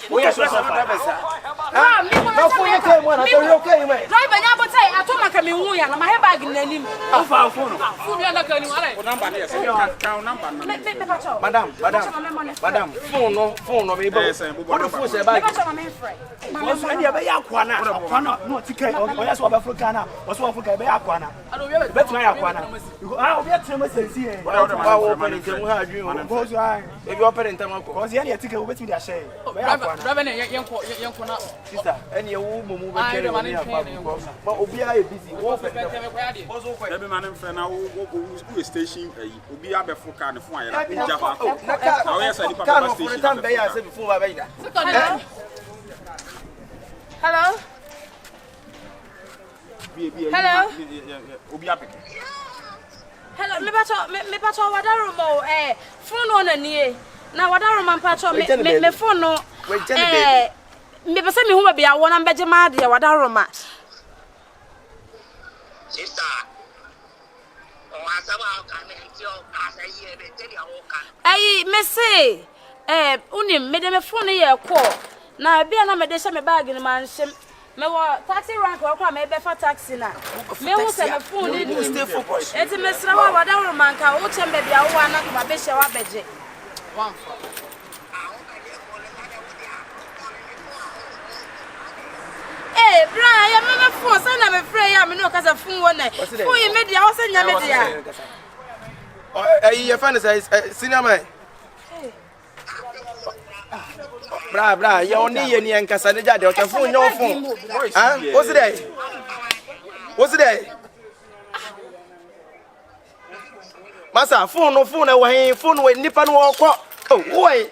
Wo ya so na besa. Ah, me ko na phone ke mo na to yo ke me. Driver nya botai atoma ka me hu ya na ma he bag na nim. Ofa phone. Phone ya na ka ni wale. O number na yesi. Ka number na. Me pacho. Madam, phone no me ba. What the phone say bag? Me pacho me friend. Osu ani be ya kwana. Kwana no tikai. O ya so ba Africa na. Osu Africa be ya kwana. Bet na ya kwana. Obi atrem sensi e. Wa wo pe ni temu ha adwin o. Bozu ai. E bi open ntem akọ. Cause ya na tikai obetimi dia share. Be ya kwana. Driver na yenko na. Sister, eni e wo mumu be kere ni apa ko. Ba obi a e busy. Wo pe ntem. Bozu ko. Ebi man mfe na wo station ayi. Obi abefo car ne fon ayera. Oja ba ko. Na ka. Na we say di Ka no papa for station. time be ya say before wa be da. Hello. Hello. Obi apeke. Hello, me pacho wadaro mo phone on ani na wadaro man pacho me phone no me pese me hu ba bia wona mbeje ma de wadaro ma sister o asaba ka me ntio asa ye be te dia wo kan ai me say unim me de me phone ye call na bia na me de she me bag ni man shem me wa taxi rank wa kwa me be fa taxi na me hu se me phone ni Stay focused. eti me sra wa wadaro man ka wo chembe bia wo ana ka be she wa beje one Brian, ya mama phone say na me frɛ ya me no kasa phone wo na phone ye media wo say nya media Your friend is senior man. Bra, you only any and Cassandra, your phone, your phone. Huh? What's it? Massa, phone away, phone with Nippon walk. Oh, boy.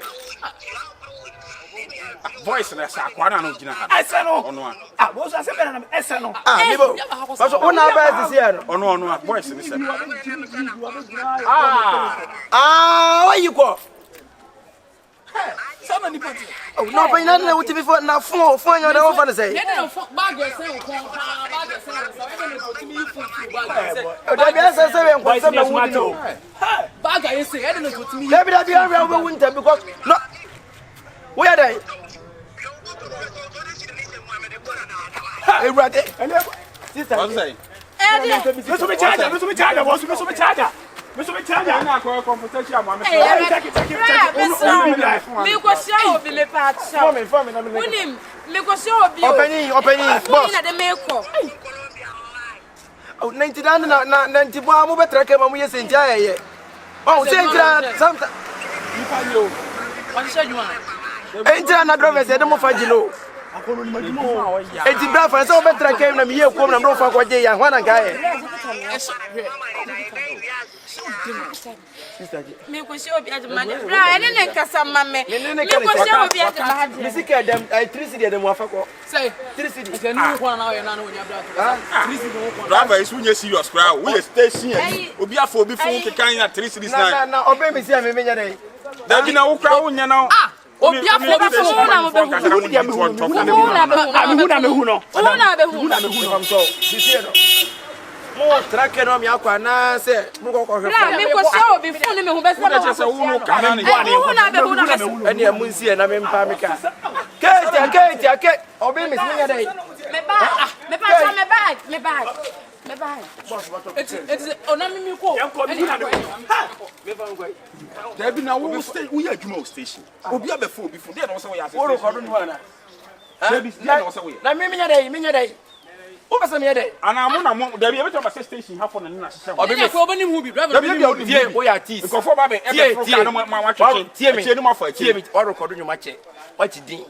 Voice na sa kwana no gina ha. Eseno. Ono a. Ah, wo so asebe na eseno. Nibo. But on our best is here. Ono a voice ni se. Where you go? Sama ni pati. Oh, no, but you know what before now phone your own fan say. Bag yourself ko bag yourself so e dey to me phone bag yourself. Oh, that be answer say we kwase na wo no. Bag yourself e dey to me. That be we winter because no. Where they? Hey, brother. Sister. What say? Meso me charger. Na ko computation am am. Take it. Me go show obi me pa cha. Form me na me. Unim, me go show obi. Opening, boss. Na de me ko. Oh, 90 na 90 bo amu betra ke mamu ye senja ye. Oh, say sometimes. Enter na driver say dem fa gilo. Enti bra fa say obetra kem na me ye kom na no fa kwaje ya hwana nka ye. Me ko se obi adema de bra ene ne nkasa mame. Me ko se obi adema de. Misika dem 3 cedi dem afa ko. Say 3 cedi. e can no kwa na we na no nya bra. 3 cedi no kwa. Driver is unye serious crowd. We station obi afọ obi fun kekan na 3 cedis na. Na obe me sia me menya dey. Da bi na wo kra wo nya na. Obi afọ obi fun na mo be hu. From so. This no. Mo trake no mi akwa na se mo ko hwe. Bra me ko se obi fun me hu be se se wo no ka na ni. Eni amu nsie na me mpa me ka. Kate obi me menya dey. Me bag. It's ona mimi ko. There be na wo stay we adwuma station. Obi abefo obi fun. Dey na wo se wo ya se. Wo ro ko do no ana. Baby, dey na wo se wo ya. Na menya dey. Wo be se me dey. Ana mo na mo there be better say station ha for na na hye. Obi me ko bani hu bi driver. There be tie wo ya tease. Ko for ba be e be fro na ma twetwe. Tie no ma fa tie me. Wo ro ko do nyuma che. Wa chi din.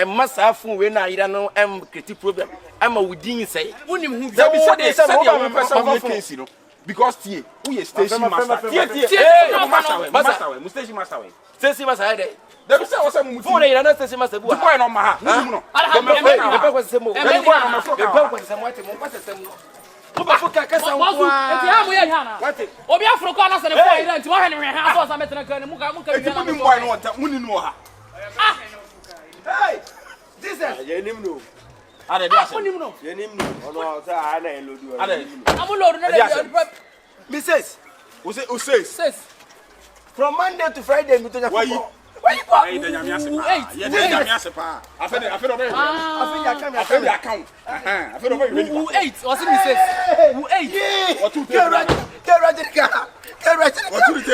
Massa fun we na ira no create problem. Ama wudin say. Wonim hu bi. There be say we person we case no. Because tie we station master. Master. Station master dey. There be say we say mu fun ira na station master bu. Boy no ma ha. Mu no. Me ko se mo. Me ko se mo ate mo ko se mo. Mo ba fo ka sa wo. Enti ha mo ye hana. Obi afro ko na se ne boy ira enti wo hwe ne ha so sa metena kan mu ka bi na. Enti mu boy no wonta mu ni no ha. Hey! Jesus! Yenim no. Ade dia se. Yenim no. Ono sa ana elodu. Ade. Amu load na dey. Mrs. Who says? From Monday to Friday me to nya. Why you go? Hey, dey nyame ase pa. Ye dey nyame ase pa. Afi do be. Afi dey account. Afi do be. Who 8? Was it Mrs. Who 8? What to take?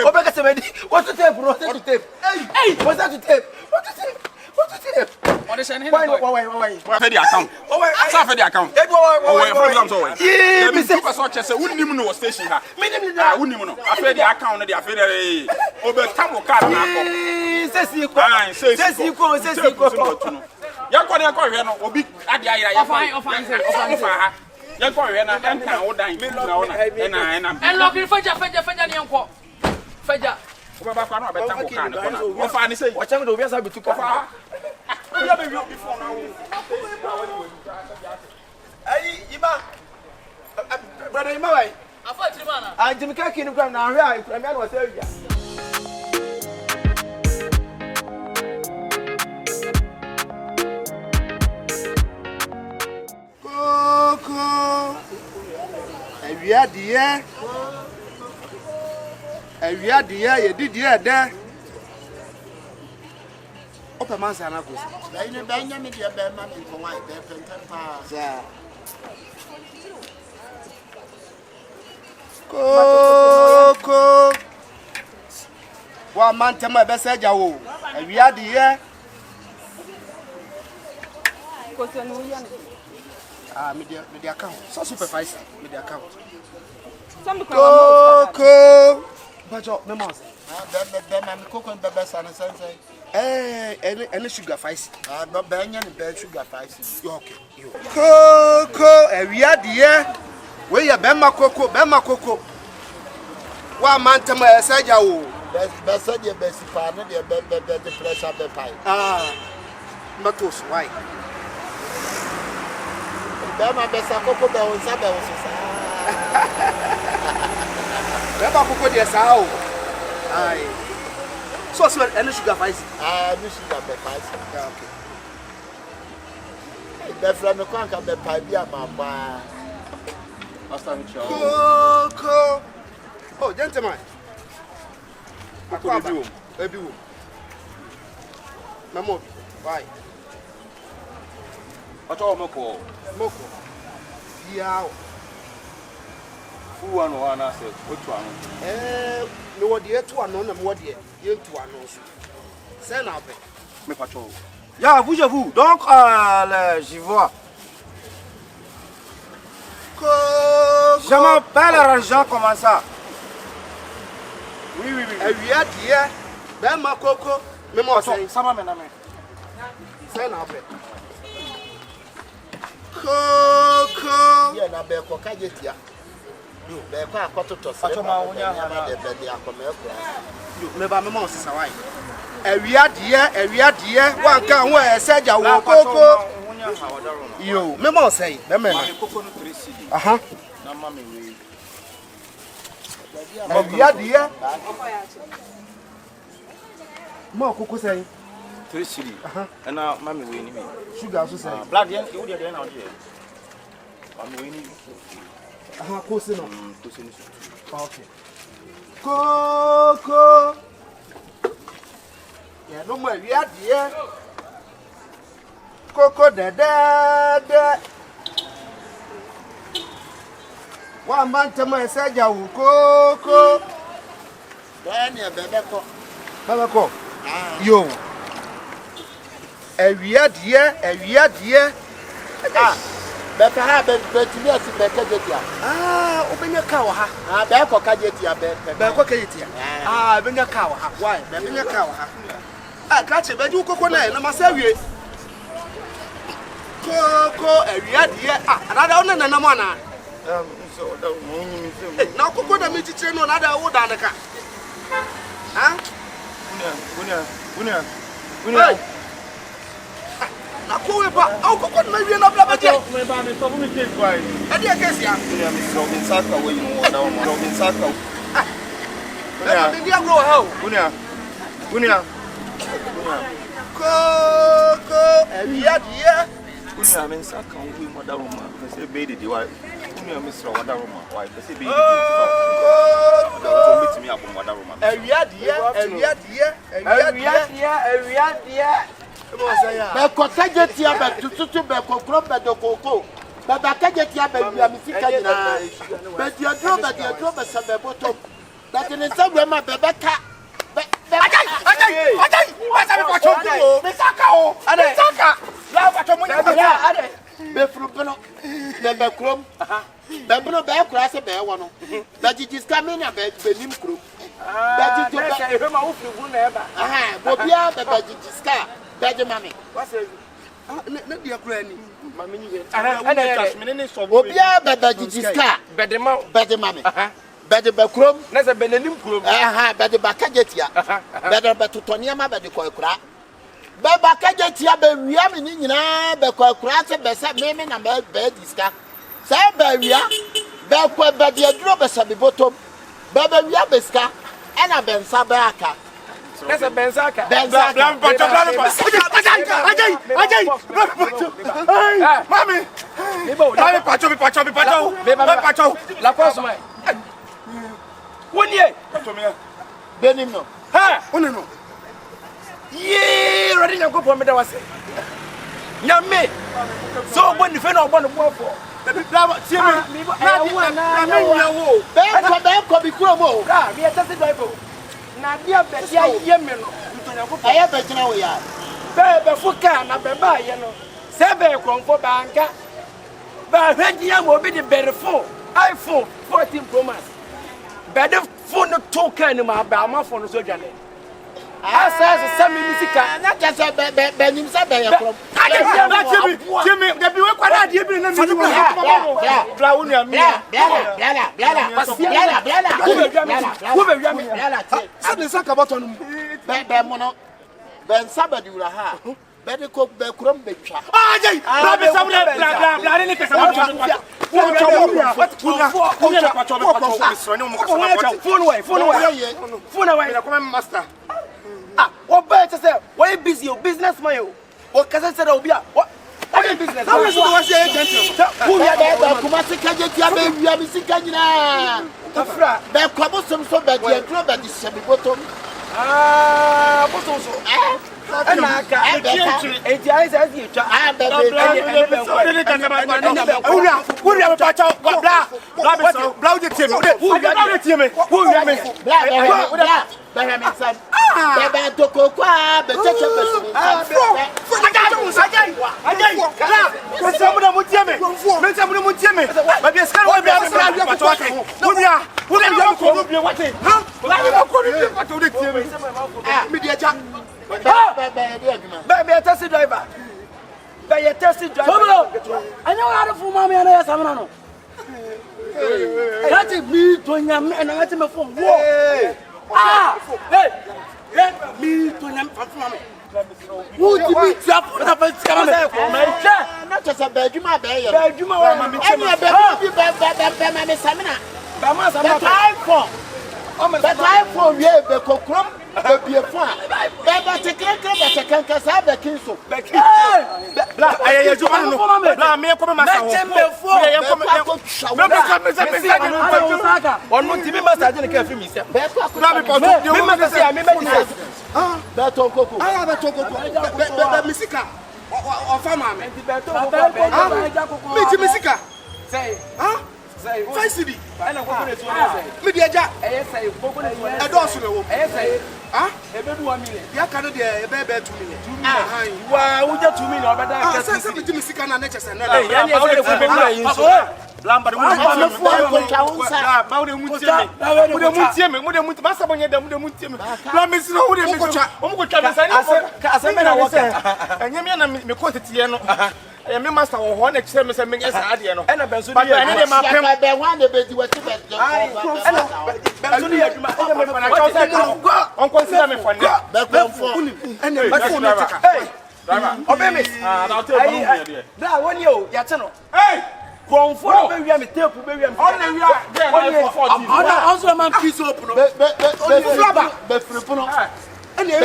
Obeka semedi. What to tape, bro? What to tape? Hey! What's that to tape? What to tape? Audition here. Why? Afi dey account. Afi dey account. Why? Program so why? Yeah, Mr. Person che unim no station ha. Unim no. Afi dey account no dey afi dey. Obeka mo card na akọ. Sesi ko. Yakọ ne akọ hwe no obi ade ayira ya fa. Yakọ hwe na enkan wo dan na wo na. En lo bi faja ne enko. Faja. Wo ba kwa no abeta mo kan ko. Wo fa ni sei. Wa cham do obi asa bitu ka. Ya be wi before na wo. Ayi Ima. Brother Ima wai. Afa trimana. Jimi ka kinu kwa na hwe a ikura me na wo say wia. Awia dia ye didie de. Opa man sana go. Ba ina ba nya me dia ba ma me ko wai be penta pa. Za. Koko. Wa man tema be se ja wo. Awia dia. Ko se no ya. Me dia account. So supervisor, me dia account. Koko. Bajo me mos. Be ma me kokon be be sana sense. Any sugar fice. No be nya ni be sugar fice. Okay. Koko, awia dia. We ya be ma koko. Wa man tema esaja wo. Be se dia be si pa no dia be the pressure be pai. Matos why? Bema besa koko be on sa be on so sa. Bema koko dia sa o. Ai. So smell any sugar fice. No sugar be fice. Okay. Be fra me kwan ka be pai bia ma ba. Pastor Micho. Koko. Oh, gentlemen. Koko do. Ebi wo. Mamo. Why? Ocho moko. Yao. Who one na say otu anu. Me wo de etu anu na me wo de ye tu anu so. C'est na be. Me pacho. Ya, bougez-vous. Donc j'y vois. Je m'appelle argent comment ça? Oui. Awia deɛ bɛma koko me mo sɛ sama me na me. sɛ na afɛ. Koko. Yɛ na bɛ kɔ ka jetia. Yo bɛ kɔ akɔtotɔ sɛ. Atoma wonya ha na de bɛ de akɔmɛ kura. Yo me ba me mo sisa wai. Awia deɛ wanka ho ɛsɛ gya wo koko. Yo me mo sɛ bɛ me na. Koko no 3 cd. Aha. Na ma me we. Awia deɛ. Mo koko sɛ 3 cd. Na ma me we ni me. sugar so sɛ. Blood yen e wo de na wo de. Ma me we ni. Aha ko se no. Ko se ni so. Okay. Koko. Ya no mo awia deɛ. Koko dɛdɛdɛ. Wa man tama ɛsɛ gya wo koko. Bɛ ne bɛ kɔ. Baba ko. Yo. Awia deɛ. Ah. Bɛ ka ha bɛ timi asi bɛ ka jetia. Ah, obenya ka wa ha. Ah, bɛ kɔ ka jetia bɛ. Bɛ ko ka yetia. Ah, obenya ka wa ha. Why? Bɛ benya ka wa ha. Ah, ka che bɛ ju koko na ma sa wie. Koko awia deɛ. Ah, anada wo na mo ana. So da mo nyi se. Na koko da mi chichire no na da wo da ka. Ha? Unia. Na ko we ba, au koko na wie na bla ba je. Me ba me so me case why. E dey case ya. Unia me so me saka we you wo da wo. Me saka. Unia. Me dia grow how. Unia. Koko awia deɛ. Unia me saka we mo da wo ma. Me say be di why. Unia me sra wo da wo ma. Why? Me say be di. So me abom wo da wo ma. Awia deɛ. Bɛ kɔ ka jetia bɛ tututu bɛ kokoro bɛ do koko. Bɛ ka jetia bɛ wia mi sika nyina. Bɛ diadro bɛ sɛ bɛ boto. Bɛ tene sɛ wɛ ma bɛ ka. Ajay. Wasa me pacho ko. Me saka o. Me saka. La pacho mo nya. Bɛ furu beno. Bɛ krom. Bɛ beno bɛ kura se bɛ wɔ no. Bɛ jijiska me na bɛ nim krom. Bɛ jiju bɛ. E ma wo firi gu na eba. Aha, bobia bɛ jijiska. Bɛ mami. Wasa ne dia kura ni. Mami ni we. Obia bɛ jijiska. Bɛ mami. Bɛde bɛkrom na sɛ bɛnanim krom bɛde bakajetia bɛde bɛtotɔniama bɛde kɔkura bɛbakajetia bɛwia me ni nyina bɛkɔkura sɛ bɛsɛ meme na bɛdi ska sɛ bɛwia bɛkɔ bɛde aduro bɛsɛ bibotom bɛbɛwia bɛska ɛna bɛnsa bɛaka na sɛ bɛnsa aka bɛnsa pacho la kosma Wonye benim no ha woni no ye rodi nyanko po me da wase nyame so boni fe na obo no bofo tie me na me nyawo bɛkɔ bi kuro mo ka me tese driver na dia be dia ye me no nyanko po aye be gina wo ya be fuka na be ba ye no se be kronfo banka ba hwagia mo bi de berefo iPhone 14 Pro Max better phone no token in my Bama phone so jale. I says some music, not just a benim said by a problem. Jimmy, the be what I did in the Better cook the crumb betcha. Ah, Jay, phone away, master. Ah, what better say? Why busy your business, my what can I say? What? Business. How is it agent? Who are there? Kumasi we are missing Kanya. The troublesome so bad, you are drove at the semi bottom. Ah, what also? And I can't it is as you try. Who dem go ko be what? Huh? Why you go be what to dey tie me? Ah, me dey ja. Be taxi driver. Be taxi driver. I know how to for mommy and I am no. That is me to nyam and I me phone. Ah! Hey, me to nyam for mommy. Who did me trap for the first time? Not just a bedroom, bedroom, the time for we have a cockrum, be a farm. But the can have the king so. Fancy media ja say I don't know. Say ah e be do 1 million. Ya kan dey e be 2 million. 2 million. Wa wo ja 2 million obeda ka. Say me sika na nature say na. Ya ni say fu be wura yin so. Lamba de wo fu ko unsa. Ba wo de mutie me. Mo de mutie masa bonye da mo de mutie me. La me sino wo de me ko. O mo ko twa me say ka aseme na wo ka. Enye me na me ko tete no. Me master wo ho na kire me say me esa ade no. E na benso di e na ma pem. Be wan de be di we ti be. Benso di aduma. E me na ka say on consider me for now. Be for. And then back on the hey. Obey me. Na o tell you there. Da won you ya te no. Hey. Confirm be wi am tape be wi am. On na wi a. On also man piece up no. Be free no. And e be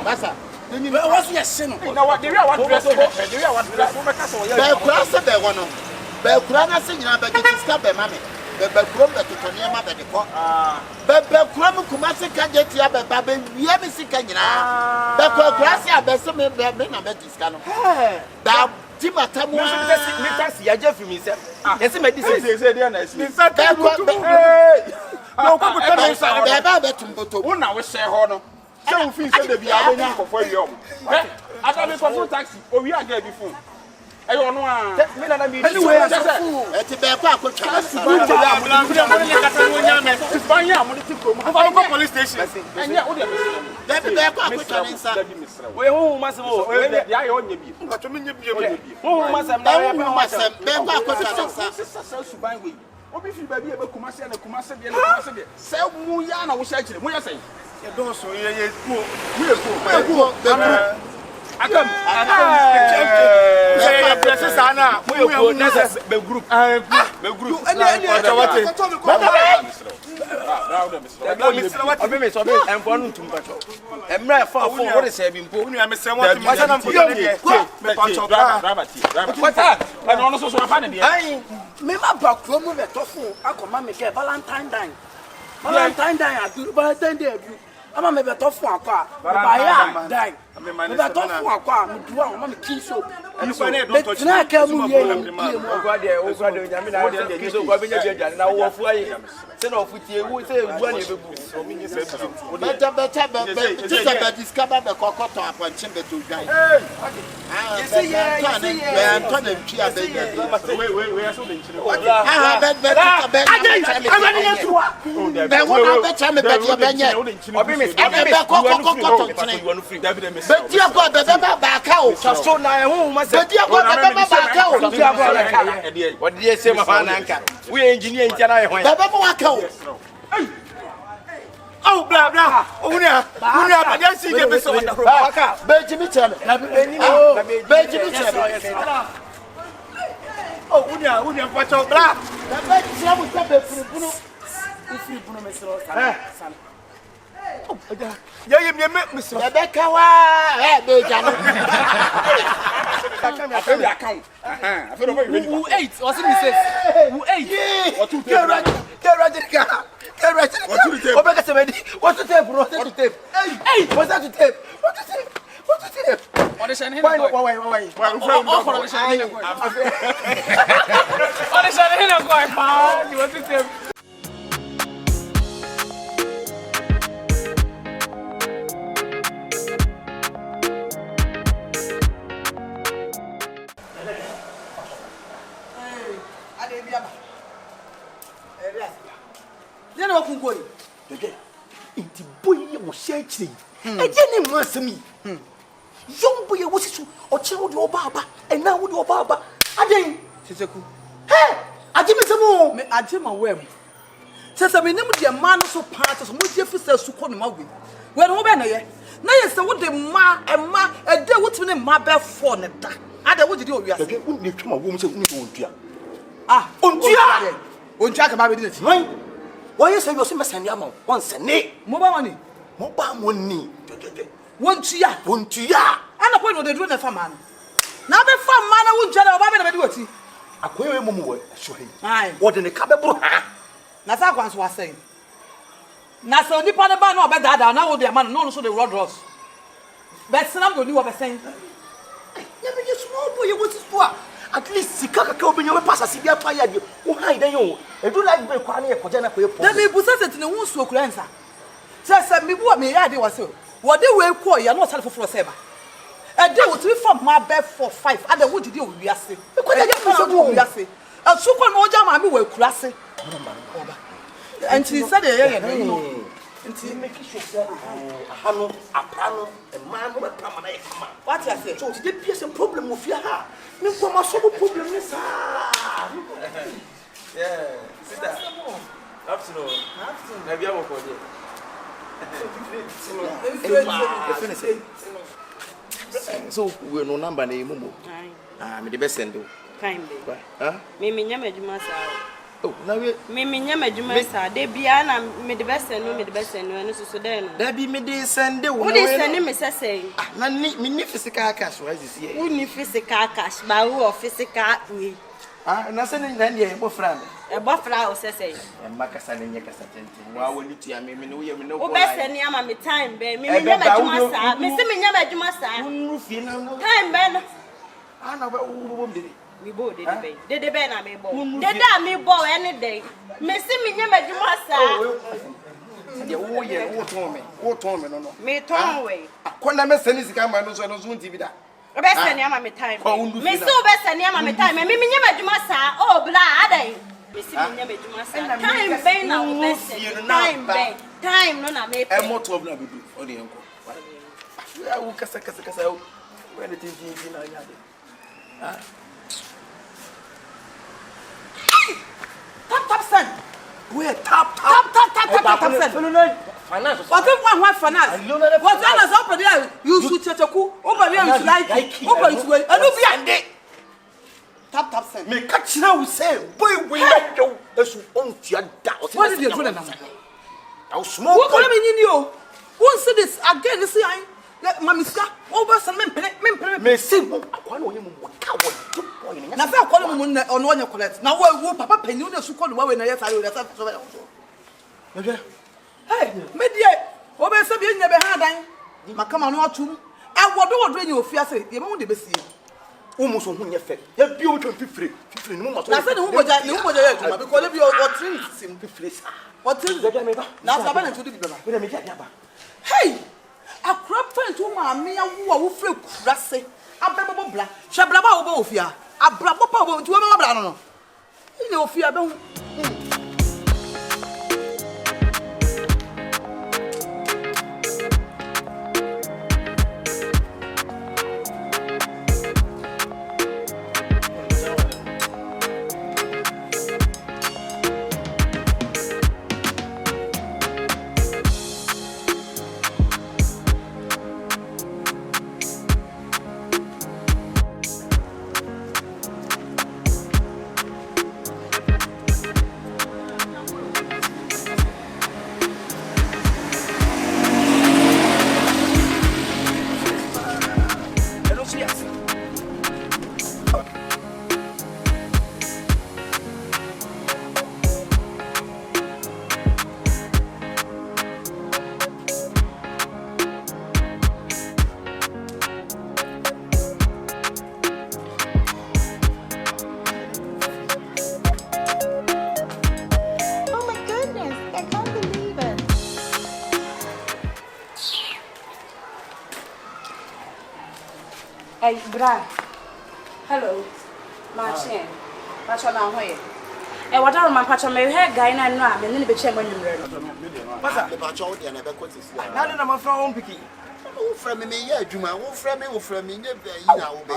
masa. What's your sin? Now what the real one dress over? The real one dress over castle. Be cross be one no. Be kura na se nyina be get ska be mame. Be kura be to niam be de ko. Be kura mu kuma se ka get ya be ba be wi am sika nyina. Be kura se abese me na be diska no. Da timata mu. Me taxi ya je fi mi se. Yes me di say dey na si. Me sa ka ku. No ko ko tell me say be ba be tumboto. Wo na wo share ho no. So we feel say be abenya ko for you. Ata me for taxi. O wi aga bi phone. Ayo no a. Me na me. Anyway, e ti be ko akotwa. Police station. Anya wo de be ko akotwa nsa. We hu masem o. We ya yo nya bi. Nkato me nya bi e bi. Hu masem na ya be ko akotwa nsa. Sasa suban we. Obi fi ba bi e be kumase na kumase de na kumase de. Se mu ya na wo sha kire. Mu ya sai. You don't so ye go. Akam. Say press sana. We go next be group. Be group. I'm a better for a car. I die. I'm better for a car. I'm doing my key so. And so let's not come here. Send off with you. We say one year. Better discover the cocoa upon chamber to die. We engineer in China. Oh, blah blah. Oh, yeah. I just see the best of the Baka. Benjamin. Oh, Unia, watch out, blah. Yeah, you met me, Rebecca. Who ate? What's it says? Who ate? What to tell What's the tape? What's the tape? Hey, what's that to tape? What's the tape? What's the tape? What is shining? Why? What is shining? What is shining? What's the tape? church. A jenny masami. Young boy was to or child your baba, and now with your baba. I didn't. Hey, I give me some more. I give my worm. Says I mean, the man so part of most Jefferson to call him out. Well, over there. Now, yes, I want the ma and ma, and there would be my best for that. I don't want to do it. You wouldn't come a woman to ah, on Jack about it. Why is your simmer Sanyama once a nay? Mobile money. Mobile money. 1 year, 1 year. And a point of the doing for man. Now, the farm man, I won't tell about it. A queer woman, show him. Aye, what in the cabin? Nasa once was saying. Nasa the part about no better now the man, no, so the road ross. But some will do what I'm saying. Never just small boy, you want to swap. At least Sikaka open your pass as if you are tired. Oh, hi, then you. And do like Bequani, Pojana, for your point. Then we possess it in the wound to a answer. Just me, what me, I was so. What they will call you are not helpful for Seba. And they will be from my bed for 5. And then what did you do? We are saying. Because I just say. And so one more jam, I will class it. And she said, and she make sure a hammer, a panel, a man with a permanent. What I say? So the piece and problem with your heart. No problem is yeah, sit down. Afternoon. Maybe I will call you. So we no number name Mumu. Me the best send do. Time be. Huh? Me nyama juma sa. Oh, now me nyama juma sa. De bia na me the best send no no so dey no. Da bi me dey send wo. Wo dey send me say. Na ni physical cash why this here? Wo ni physical cash ba wo physical we. Na send na dey bo fra me. E bo fra o say. E makasa na nye kasa tenten. Wa wo ni tia me no ye me no. Wo be send ama me time be. Me nyama juma sa. Me se me nyama juma sa. Nru fi na. Time be no. Na wo de. Me bo de be. De be na me bo. De da me bo any day. Me se me nyama juma sa. De wo ye wo ton me no. Me ton we. Akona me send sika ma no so TV da. Be send ama me time. Me so be send ama me time. Me nyama juma sa. Oh bla adai. Me se me nyama juma sa. Time be na wo be send. Time be. Time no na me. E moto of na be do. O de enko. Ya wo kasa we na tin na ya de. Tap son. Where tap son. Finance. What if one finance? What else up there? You shoot Chachaku. Over there you like. Over it way. And be ande. Tap son. Me catch now say, boy we make you as on your doubt. What is your friend now? How small. What come in you? Who see this again this I Mamiska over some men me see akwa no yemu coward. Na fe akwa no mun on one collect. Na wo papa penyu na su call we na yes ayo that so be. Hey, me die. Wo be se bi nya be ha dan. Makama no atum. E wodo nya ofiase. Ye me de be sie. Wo mu so hu nya fe. Ya bi o twa fifire ni mu maso. Na se ne hu moja ya tuma because le bi o train sim fifire. What is the game ba? Na sa ba na to di ba. We na me dia ba. Hey! A crop friend to my mere woo free crassy. A babble bla. Shabraba over Ofia. A brabo power to a brano. You know, Fia don't. Hey, Bra. Hello. Machine. What's on our way? What are my patch on my hair guy and I'm and then be chairman. Masa me ba cho de na be kwete si. Na na ma fra won piki. Wo fra me ya adwuma, wo fra me nye be yi na wo be.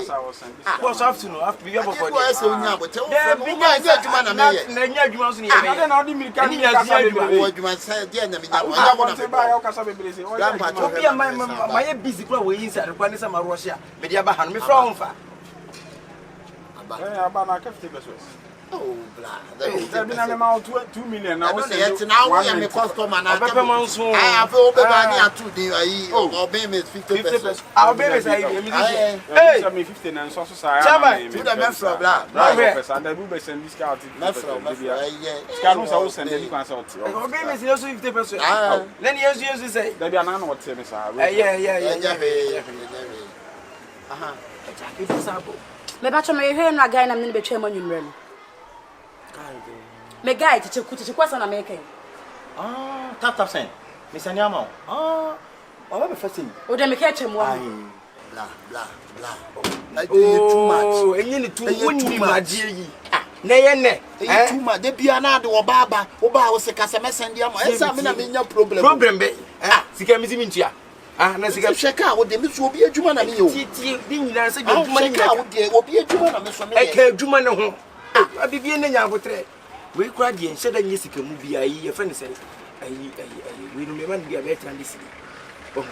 What's afternoon? After you have a body. Wo se onya bo te wo fra me nya adwuma na me ye. Na nya adwuma so ne ye. Na na odi milika ni kasa be. Wo adwuma say de na me nya. Onya bo na be. Ba ya kasa be brese. Obi my ye busy kwa we inside kwa ni say ma rush me dia ba ha no me fra won fa. Aba na 50 pesos. Oh, blah. That mean I'm out 2 million now. Now we are a customer now. I have over 2 or baby 50 pesos. Our baby is hey, 50 and so society. To the men from blah. And the Uber send discount. Scanus also send the consult. Our baby is also 50 pesos. Then you say, there be an annual service. Yeah. Aha. It's example. Me bacho me hwe na guy na me be twema nwumre no. Me guy tiche kwasa na me ken. Tap sen. Me sani ama. Oba be fasin. O de me ke twem wa. Like too much. Enyi ni too woni magie yi. Na ye ne. Too much. De bia na de oba wo se kasa me send ama. Esa me na me nya problem. Problem be. Sika mi zimi ntua. Na sika sheka wo de me so obi adwuma na me yo. Ti di nyina se adwuma ni sheka wo de obi adwuma na me so me. Eka adwuma ne ho. Abibie ne nya abotre. We kura de ense da nye sika mu bia yi ye fa ne se ayi we no me man bia be tran de sika. Oh.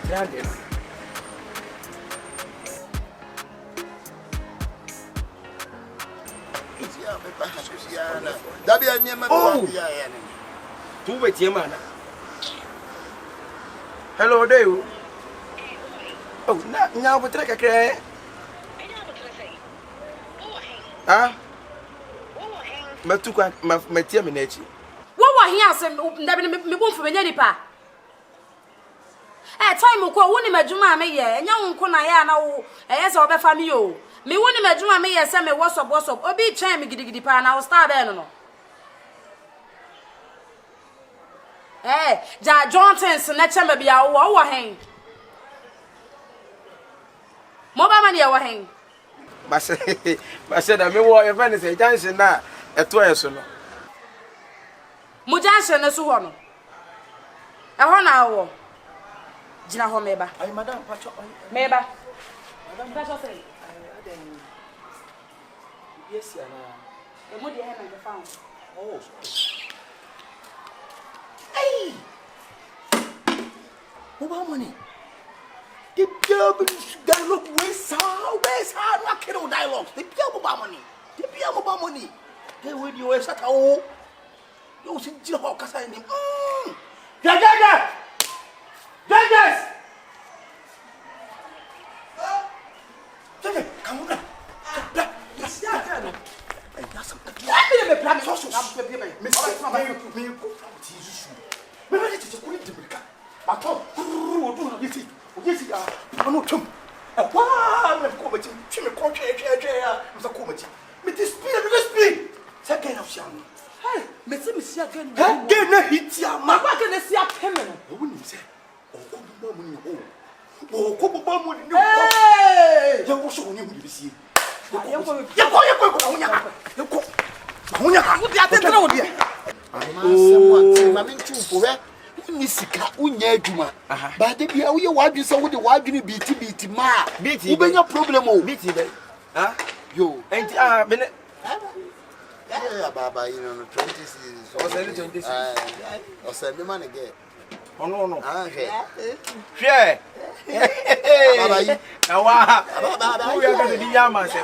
Grande. Tu wait here, man. Hello, there. Oh, now we take a cray. Ah, Matuka, my terminating. What were he asking? Me won't for any pa. Time ko woni madwuma me ye enya wonko na ya na wo eye se obefa me yo me woni madwuma me ye se me WhatsApp obi twen me gidigidi pa na wo star be no ja Johnsons na chamba bia wo hen mo ba ma ne wo hen ba se da me wo e fa ne se jansen na eto yeso no mo jansen na so ho no e ho na wo Jina ho meba. Ay madam pacho. Meba. Madam pacho say. Yes ya na. E mo de he na the found. Oh. Hey. Mobile money. The girl dialogue where's how not kill dialogue. The mobile money. The mobile money. They will you where sat oh. You see Jiho kasa ni. Jaja. Judges! Come on. Yes, yeah. And that's something. I'm planning also. But the beer we are you so with the wife you beat ma. Beat you bring your problem. Beat you, huh? You ain't minute. Baba, you know, 20 series. Or 20 or 7 money again. Oh, no. Yeah. Now, we are going to be young, Adi.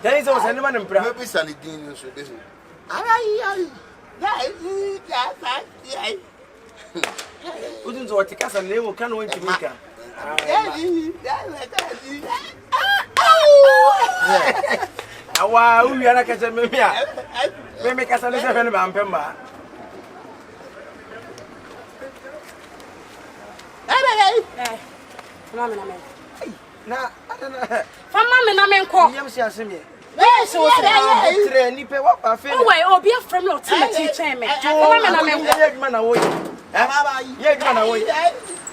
There is also anyone in prayer. Maybe Sunny Dean should listen. Wouldn't what the castle name can wait to make her. Wow, we are like a memia. We make us a little bit of Ampema. Mama na men. Na Mama na men ko. Yam si asemi. Where so say Tre ni pe wa pa fe. Oh wait, obi afra me o ti na chi chen me. Mama na men ko. Ye adwuma na wo yi. Baba yi. Ye adwuma na wo yi.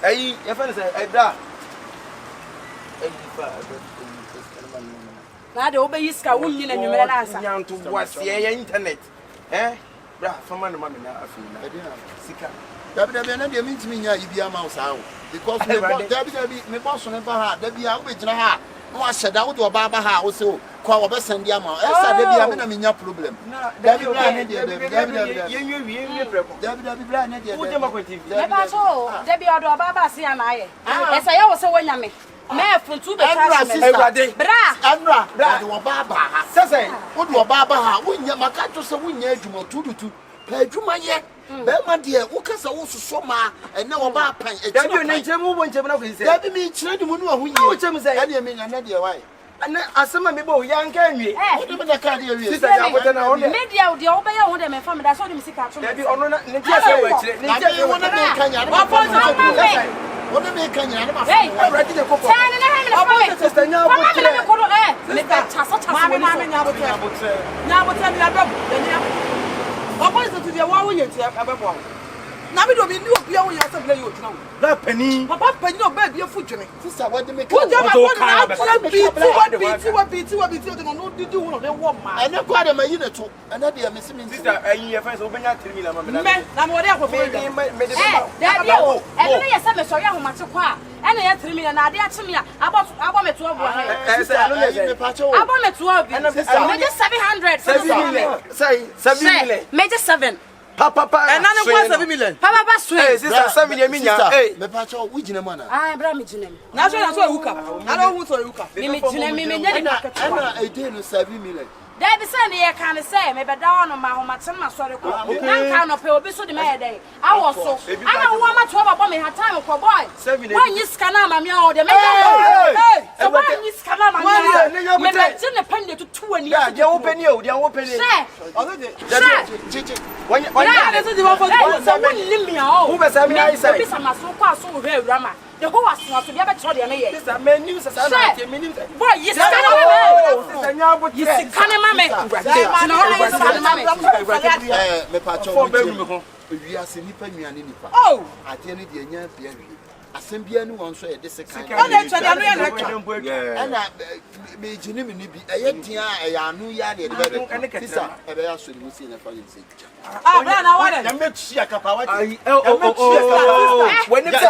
Ayi, ye fa say ebra. Na de obe yiska wunni na nwumere na ansa. Nyanto boase ye internet. Bra fama no mama na afi na. Sika. Dabi na de mintimi nya yi bia ma usa wo. Because me boss no ba ha, dabi a wo be gina ha. No asheda wo de oba ba ha wo se o. Kwa wo be send dia ma. Esa dabi a me na menya problem. Dabi bra ne de dabi. Ye preko. Dabi bra ne de. Wo je makwa TV. Me ba so, dabi odo oba ba se ana aye. Esa ye wo se wonya me. Me funtu be Andra sister. Bra. Andra, de oba ba ha. Sese, wo de oba ba ha, wo nya maka to se wo nya adwuma tudutu. Pa adwuma ye. Be ma de wo kasa wo soso ma, ene oba pan e Dabi ne nchemu wo nchemu na ko ise. Dabi mi kire de mu no ahu yi. Wo chemu se. Ene me nya na de why? Ana asema me bo ya nka nwie. Wo de me na ka de wie. Sister ya bote na onde. Media wo de wo be ye ho de me fam da so de me sika to. Dabi ono na ne tia se wa kire. Ne tia se wo na me ka nya. Wo po so ma me. Wo na me ka nya na ma. Hey, already the coco. Tane na he me fam me. Sister nya Mama bote. me na me ko do me ka chasa chasa wo. Mama nya bote. Nya bote ni ababu. Nya. Obo is to the wa wo yenti ababu. Na me do bi ni obi a wo ya sabla yi otina wo. Na pani. Papa pani no ba bi afu dwene. Sister, what de me ka. Wo je ba ko na biti o de no didi wo no de wo ma. Ene kwa de ma yi na to. Ene de me si me. Sister, ayi ye fa so obenya 3 million ma me na me de akofo yi. Me de ba. Daddy o, e no ye se me so ye ahomate kwa. E na ye 3 million na ade ache me a abo me to obo he. Sister, no ye me pa cho. Abo me to obi. Me just 700. 7 million. Say 7 million. Me just 7. Papa. And none of 7 million. Papa ba swing. Hey, sister, 7 million minya. Hey, me pa cho we gina mana. Ah, bra me gina. Na so wuka. Na no hu so wuka. Me gina me nya de market. Ana e dey no 7 million. There be say ye kan say me be da on ma ho ma ten ma sori ko. Na kan no pe obi so de me dey. I was so. Ana wo ma to ba me ha time ko boy. When you scan na ma me o de me. Hey. So when you scan na ma me. Me be gina pende to 2 ani. Yeah, dey open you, dey open you. Say. When this is the one for so when you me o. Who be say me I say. Be some so kwa so we rama. The whole was so be able to dey me here. Sister, me news say na me news. Boy, you scan na me. Sister, nya bo. You scan na me. Me pa cho we ase nipa nuane nipa. Oh, ade ne de nya bia wi. Asem bia ne won so ye de sekan. Oh, na twa de no ya na. Ana me gini me ni bi eye dia eya anu ya de be. Sister, e be ya so ni si na fa yin se. Ah, bra na wale. Ya me tsi akapa wa. When it say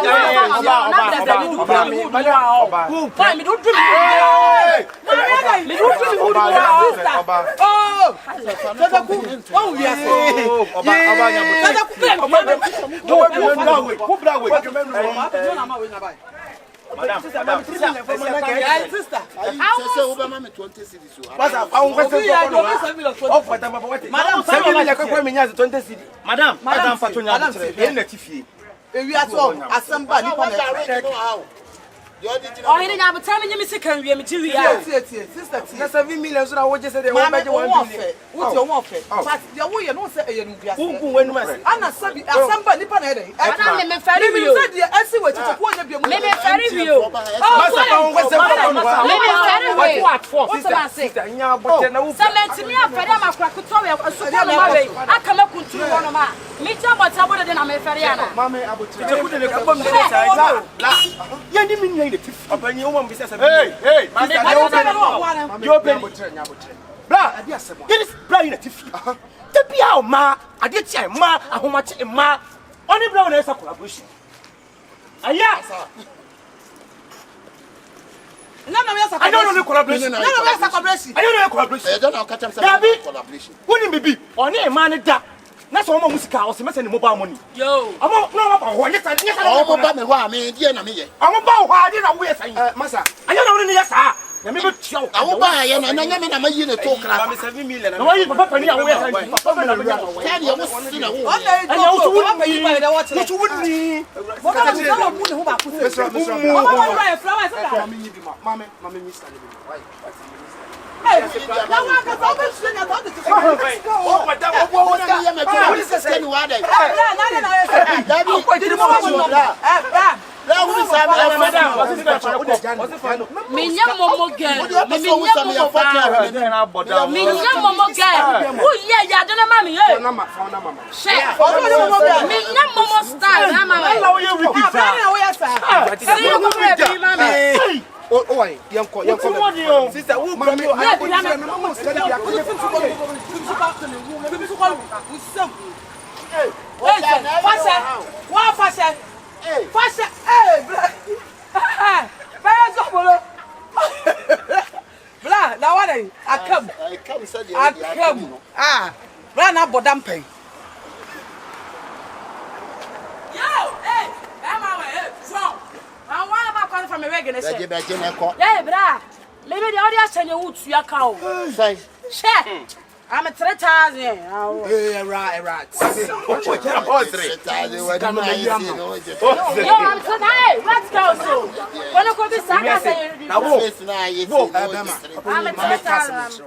Oh, he didn't have time in me second we me TV. Sister, 7 million so na wo just say they want budget 1 billion. What's your warfare? But the way you know say you no biase. Who when man. Ana sabi asamba nipa na dey. Ana me ferry you. Me say the esi we tete ko nya biam. Me ferry you. Masa pa won say me ferry you. What for? Sister, nya bote na wo. Cement me afere amakura kuto we asuko no ma we. Aka me kunturu wono ma. Me ja bote abodo de na me ferry ana. Mama abote. Tete ku de ne ka bom de say. La. Ya ndi min nya Open woman be say hey, you open. Bra, this bra in a tiff. The bia ma, I did say ma, how much ma. Only bra na esa collaboration. Aya. I don't know collaboration. I don't know collaboration. I don't know collaboration. Wouldn't be on a man that. Na so mo musika o se mese ni mobile money. Yo. Amo na ba ho nyesa nyesa. O mo ba me ho a me die na me ye. Amo ba ho ade na wo ye san. Masa. Anya na wo ni yesa. Na me be tiawo. Awo ba ye na nya me na ma yi ne to kra. Ba me 7 million. Na wo yi papa pani a wo ye san. Papa me na wo ya. Ka ye wo si na wo. Anya wo so wo ni ba da what. Wo so wo ni. Mo ba mu ne ho ba ku se. Mo ba ra e flower se da. Mama ni bi ma. Mama mister ni bi. Why? Hey, now I can go to the other to oh, madam, what is this? What is this? Blah, now what I come. Ah, run up, but dumping. Yo, hey, I'm out I want about calling from a regular. Yeah, brah. Maybe the audience send you to your cow. Say, I'm a 3,000. Right. Yo, I'm so hey, let's go soon. When I go to Saga, I'm a 3,000.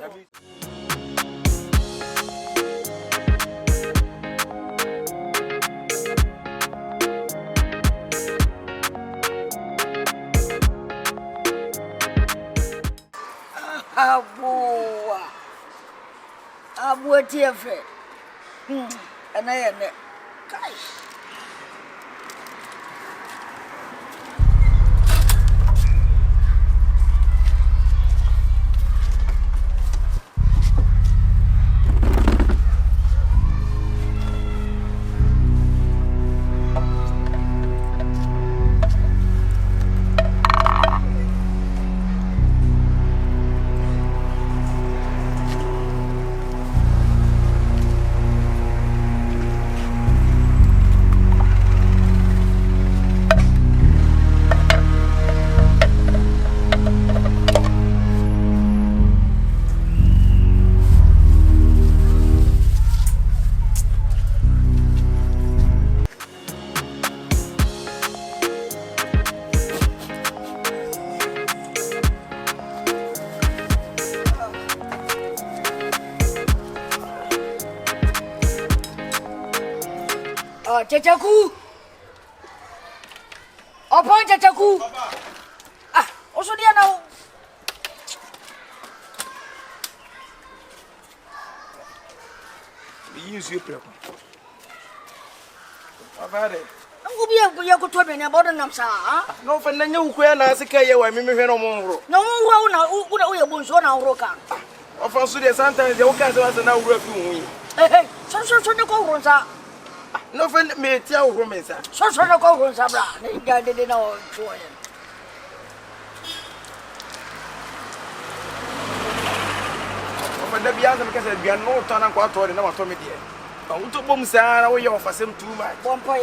Abu TF. And I am guys. Chachaku. Upon Chachaku. Ah, also dear now. Use your paper. I've had it. You could tell me about the Namsa. No, for the new queen as a kay, I mean, no more. No, we are Bonson or Roca. Of us, sometimes the Ocas was an hour of me. So the Coronza. No friend may tell women, sir. So the Coronza. They didn't know. But the Bianca because we are no turn and quarter and our Tommy dear. I want to boom, sir, we offer some too much. Pompey.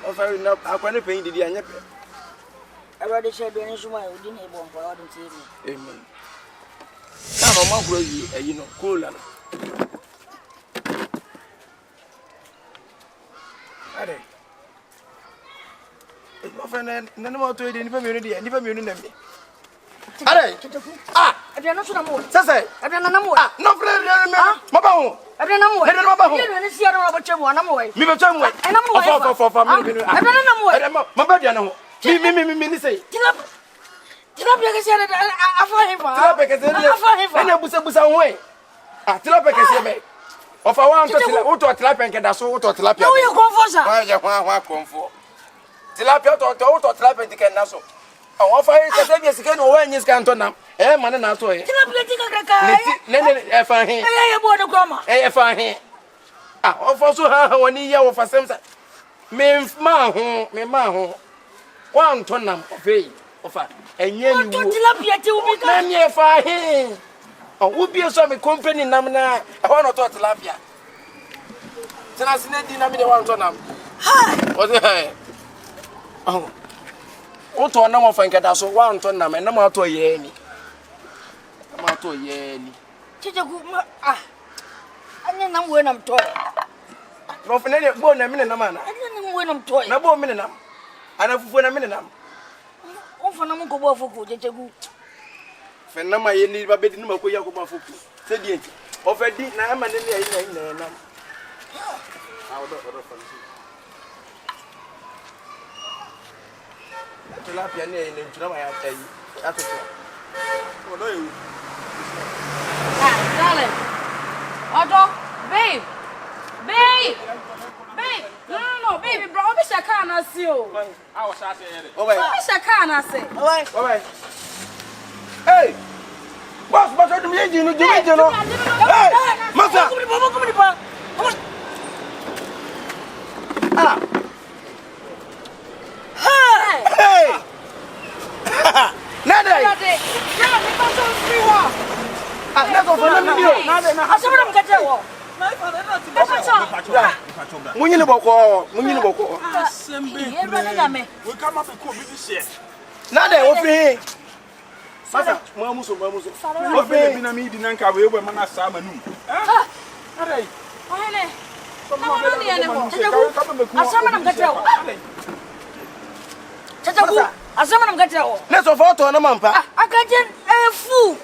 Offering up, I can't pay the Diana. I already said, when you didn't have one for all the TV. Amen. Come on, my you know, cool. It's my friend, none of our trade in the community, and never knew them. Ah, I don't know some more. Say, I don't know more. No, Mabao. I don't know more. I don't know about you. Me, but I'm and I'm for family. I don't know. My body, I know. Me, say. Tilapia said, I find him. I was a way. Tilapia said, of I want to tilapia and that's all to tilapia. No, you come for, sir. Come for. Tilapia to tilapia can also. I want to find a second when you can't turn up. Eh, man, and that's why. I find him. I find him. I also have 1 year of a semester. Me, ma, 1 ton of pay. And you tilapia to me. Find him. Oh, would be some company namna. I want to tilapia. Tenacity dynamic 1 ton. What's it? Oh. What to a number of that's 1 ton, and no more to a yenny. No more to a yenny. I don't know when I'm toy. No, for any born a minute, man. I don't know when I'm toy. No more minute. And I've won a minute. Often I'm going for good. Fenama, you need a bit of Yakuba for said the of a deep name and tilapia ne ne ntuna ma ya tai atoto odo you darling odo babe no baby bro obi shaka na si o I was asking here oh boy obi shaka na si oh boy hey boss do me jinu hey masa Come on. ah hey nade me pato free wa nade for na video Asema na mkate wo. Munyini boko. Sembe. We come up and this year. Nade wo fi. Masa, mamuso. Wo fi bi na mi di nanka we we mana sa manum. Nade. Ohene. Mama ni ene bo. Asema na mkate wo. Chachaku. Asema na mkate wo. Na so foto na mampa. Akajen fu.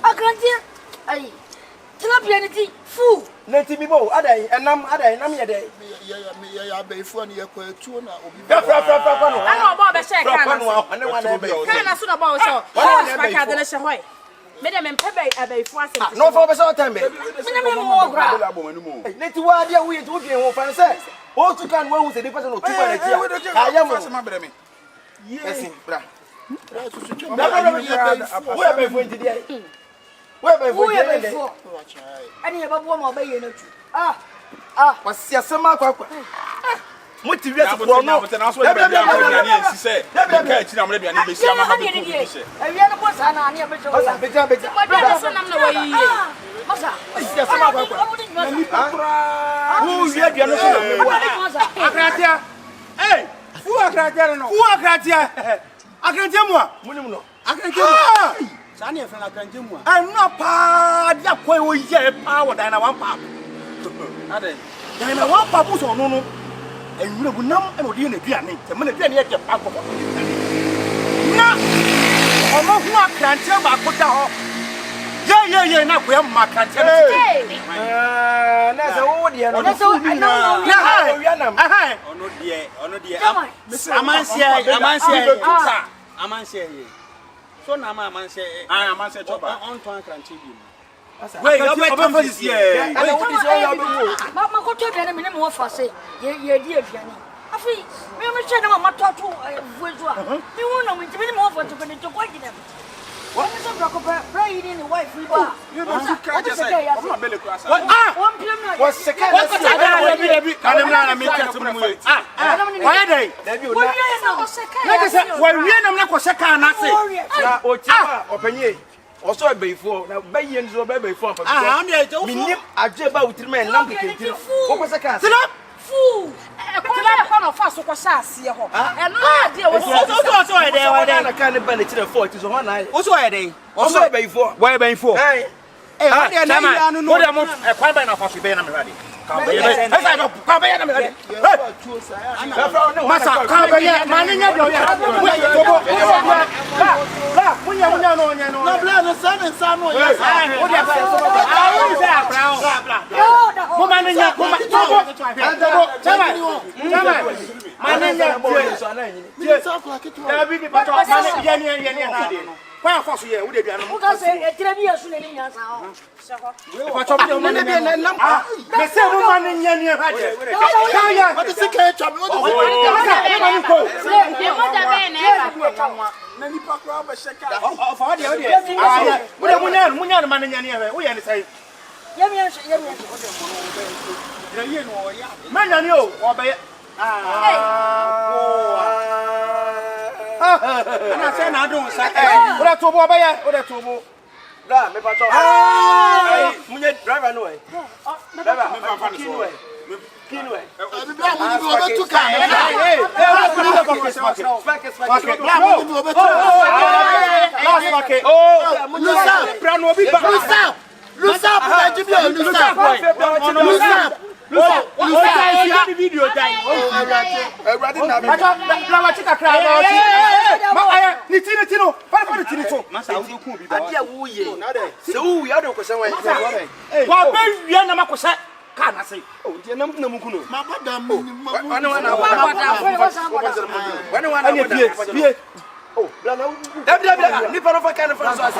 Akajen ai. Tilapia ni ti fu. Neti bibo adai enam ye dey. Ya be fu ani ye KUEKYEKU na obi. Fra no. Ana obo be share kana. Ane wana be. Kana so na bo so. Wana be ka de na she hoy. Me de me pebe abaifu ase. No for be so tembe. Me na me mo gra. Neti wa dia we to bien wo fan say. O tu kan wo se dey person o tu pa na tia. Ayamo. Yes, bra. Where be fu enti dey. Where be fu dey. Ani e babu mo be ye na tu. Wasi asema kwa. Muti wi ase pro no. Na so be bia ko biani ensi se. Ka echi na mo biani be si ama be ko bi se. Ewia no bosa na ani e be cho. Masa beja. Mama so nam na wa yi. Masa. Wasi asema kwa. Na ni pakura. Wu wi bia no so na me. Akratia. Hey, fu akratia no. Fu akratia. Akratia mu a. Munim no. Akratia mu. Sani e fena akratia mu a. No pa dia koi wo ye pa wo dai na one pap. Ade. Dai na one pap so no no. Enwure bu nam e no de na duane. Se me na duane e je pa ko. Na. Omo hu akratia ba ko da ho. Ye na ko am akratia. Na se wo de no. Na so no. Na ha wi anam. Ono de. Amansie. So na amansie. Amansie choba. On to ankranche bi. Wait, you better for this year. And what is all you do? Mama ko to de na me ne mo fa se. Ye di aduane. Afi, me che na mama to to vuezu a. Me won na me me mo fa to ne to kwa gina. What is up ko bra yi ni wife we ba. You don't see catch yourself. I'm not belly class. One PM na. What's second? What ka na me ka to mu. Why dey? Debi One una. year na o se ka. Na ka se wa wie na me ko se ka na se. Na o tia openye. Oso ebefo na bayi nzo befo afa. I'm here to. Minim aje ba utiri men nam kekentiro. Wo ko se ka. Fu. Kwa no fa so kwa sha ase ho. Eno na de wo So e dey wa dey. Na kan ba na kire 40 so ho na. So e dey. Oso ebefo. Why be info? Eh. What dey na ya no no. What dey mo e kwa ba na fa so be na me ready. Ka ba ya na me ready. Masa ka ba ya ma ni nya blo ya. Munya no nya no. Na bla no sa no ya. What dey ba so ba. Ah, we say bra. Mo ma ni nya mo ma. Chama. Ma ni nya so na yin. Mi sa ko aketu. Da bi ba to ma ni ya ni ha de no. Kwa fa so ye wo dey bia no. Mo ka se e tire bi yesu ne ni nya sa ho. Se ho. Fa cho bi mo ni na nam. Me se mo ma ni nya ni ha de. Ka ya. What is it catch me? What is it? Ko. E mo da be na e ba. Na ni pakura ba sheka. Fa de o de. Ah, mo nya no ma ni nya ni ha. Wo ye ni sai. Ye mi. Ye no ya. Ma nya ni o, o be. Ana se na do sa. O da to bo be ye, o da to bo. Da me pa to. Munye driver no eh. Driver me pa fa no so. Kinwe. Kana say. Oh, dear nam na mukuno. Mama dam. Oh, blana. Nipa no fa kan fa so ase.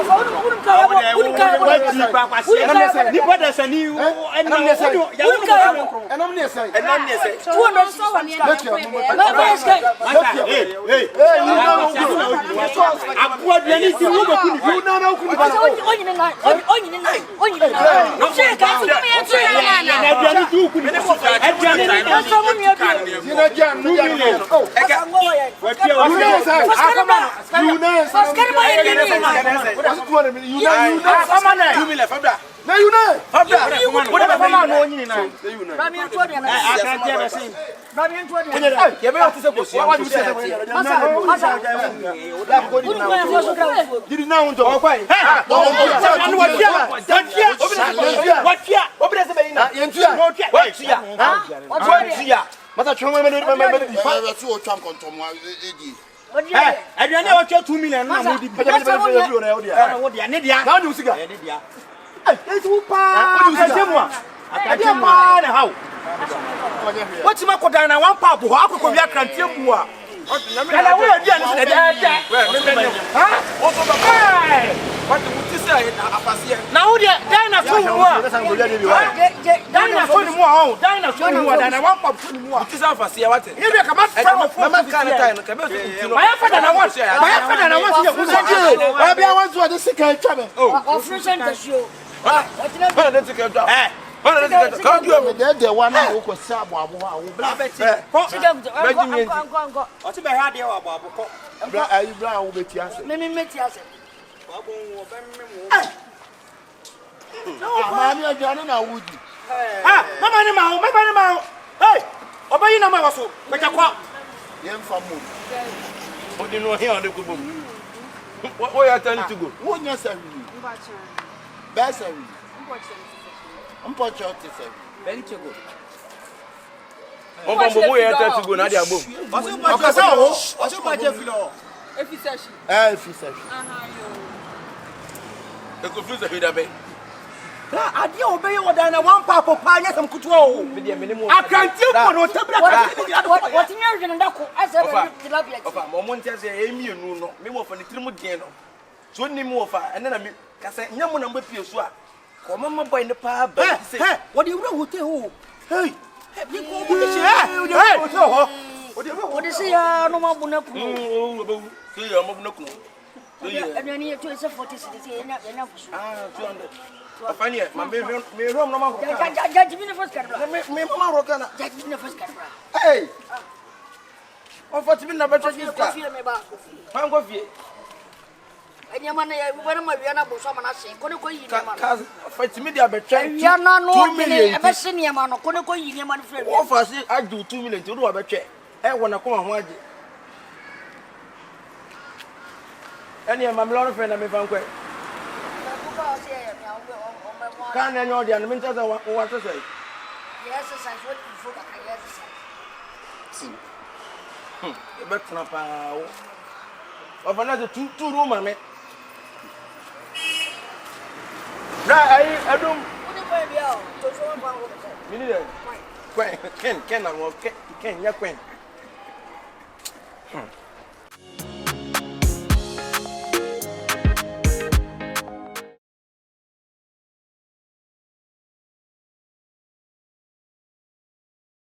Nipa da sani enam ne say. Enam ne say. Tu no so wa ni na. Hey. Abua duani ti wo be kuni. You na ku ni ba. Onyi na. No se ka ti me entu ya na. Na duani ti ku ni. Aduani ni so mo mi abi. Sina jan no ya. Oh, you know, aduane wa twa 2 million na mo di bi na wo dia ne dia na wo siga ne dia esi wo pa wo siga mu a pa na hawo what ma kodan na wan pa bo ho akoko wi akrantie mu a na wo dia ne se da ha o so ba what you ti say na afase na wo dia dan na so mu a dan na so mu a o dan na so mu a dan na wan pa so mu a ti say afase what you be ka ma mama kan time ka be so ti no my father na what you kusanji ba bia wan so de sika twa me o friend the show ba na sika twa ka do me de wa na wo ko sa abo abo ha wo bra sika o ti be ha de wa abo abo ko bra ayi bra wo beti ase me meti ase Mami aduane na wudi. Mama ni ma ho. Hey, obayi na ma waso. Beja kwa. Yem famu. Odi no here on the kubum. What you trying to go? Wo nya sawi. Ba sawi. Mpocho ti sawi. Benche go. Ombo mo you trying to go na dia bom. Okasa ho. Oso ba je filo. Efisashi. Efisashi. Eko fisa hida be. Ade obeye wodana wan papa pa nya sam kutuwa o. Akrantie ko no tabra ka. What you know in ndako asa be tilapia. Ofa mo mo ntia se emienu no. Me mo fa ni tirimu den no. So ni mo fa ene na me kasa nya mo na mbapie so a. Ko mama boy ne pa ba se. What you wura hote ho. Hey. Ni ko mo de se. Hey. What is ya no mabu na ku. Se ya mabu na ku. Adani to is 40 cities ena fusu. 200. Afani me rom no ma ko. Jaji me first card. Me mama ro kana. Jaji me first card. Hey. On 40 min na beto fiska. Kofi me ba. Pan kofi. Enya mana ya ubara ma bia na bo so mana se. Ko ne ko yi ne ma. Ka 40 min dia betwa. Ya na no ne e be se ne ma no. Ko ne ko yi ne ma no frɛ. O fa se adu 2 million ti do betwa. E wona ko ma ho age. Eni ma mloro fe na me fan kwe. Kan enyo dia na me ntasa wa sese. Yes, exercise what you for ka exercise. Si. E be tna pa o. O fa na de tu room ma me. Na ai adum. Uni ko bia o. To so ma ko. Mini de. Kwen, ken na wo ken nya kwen.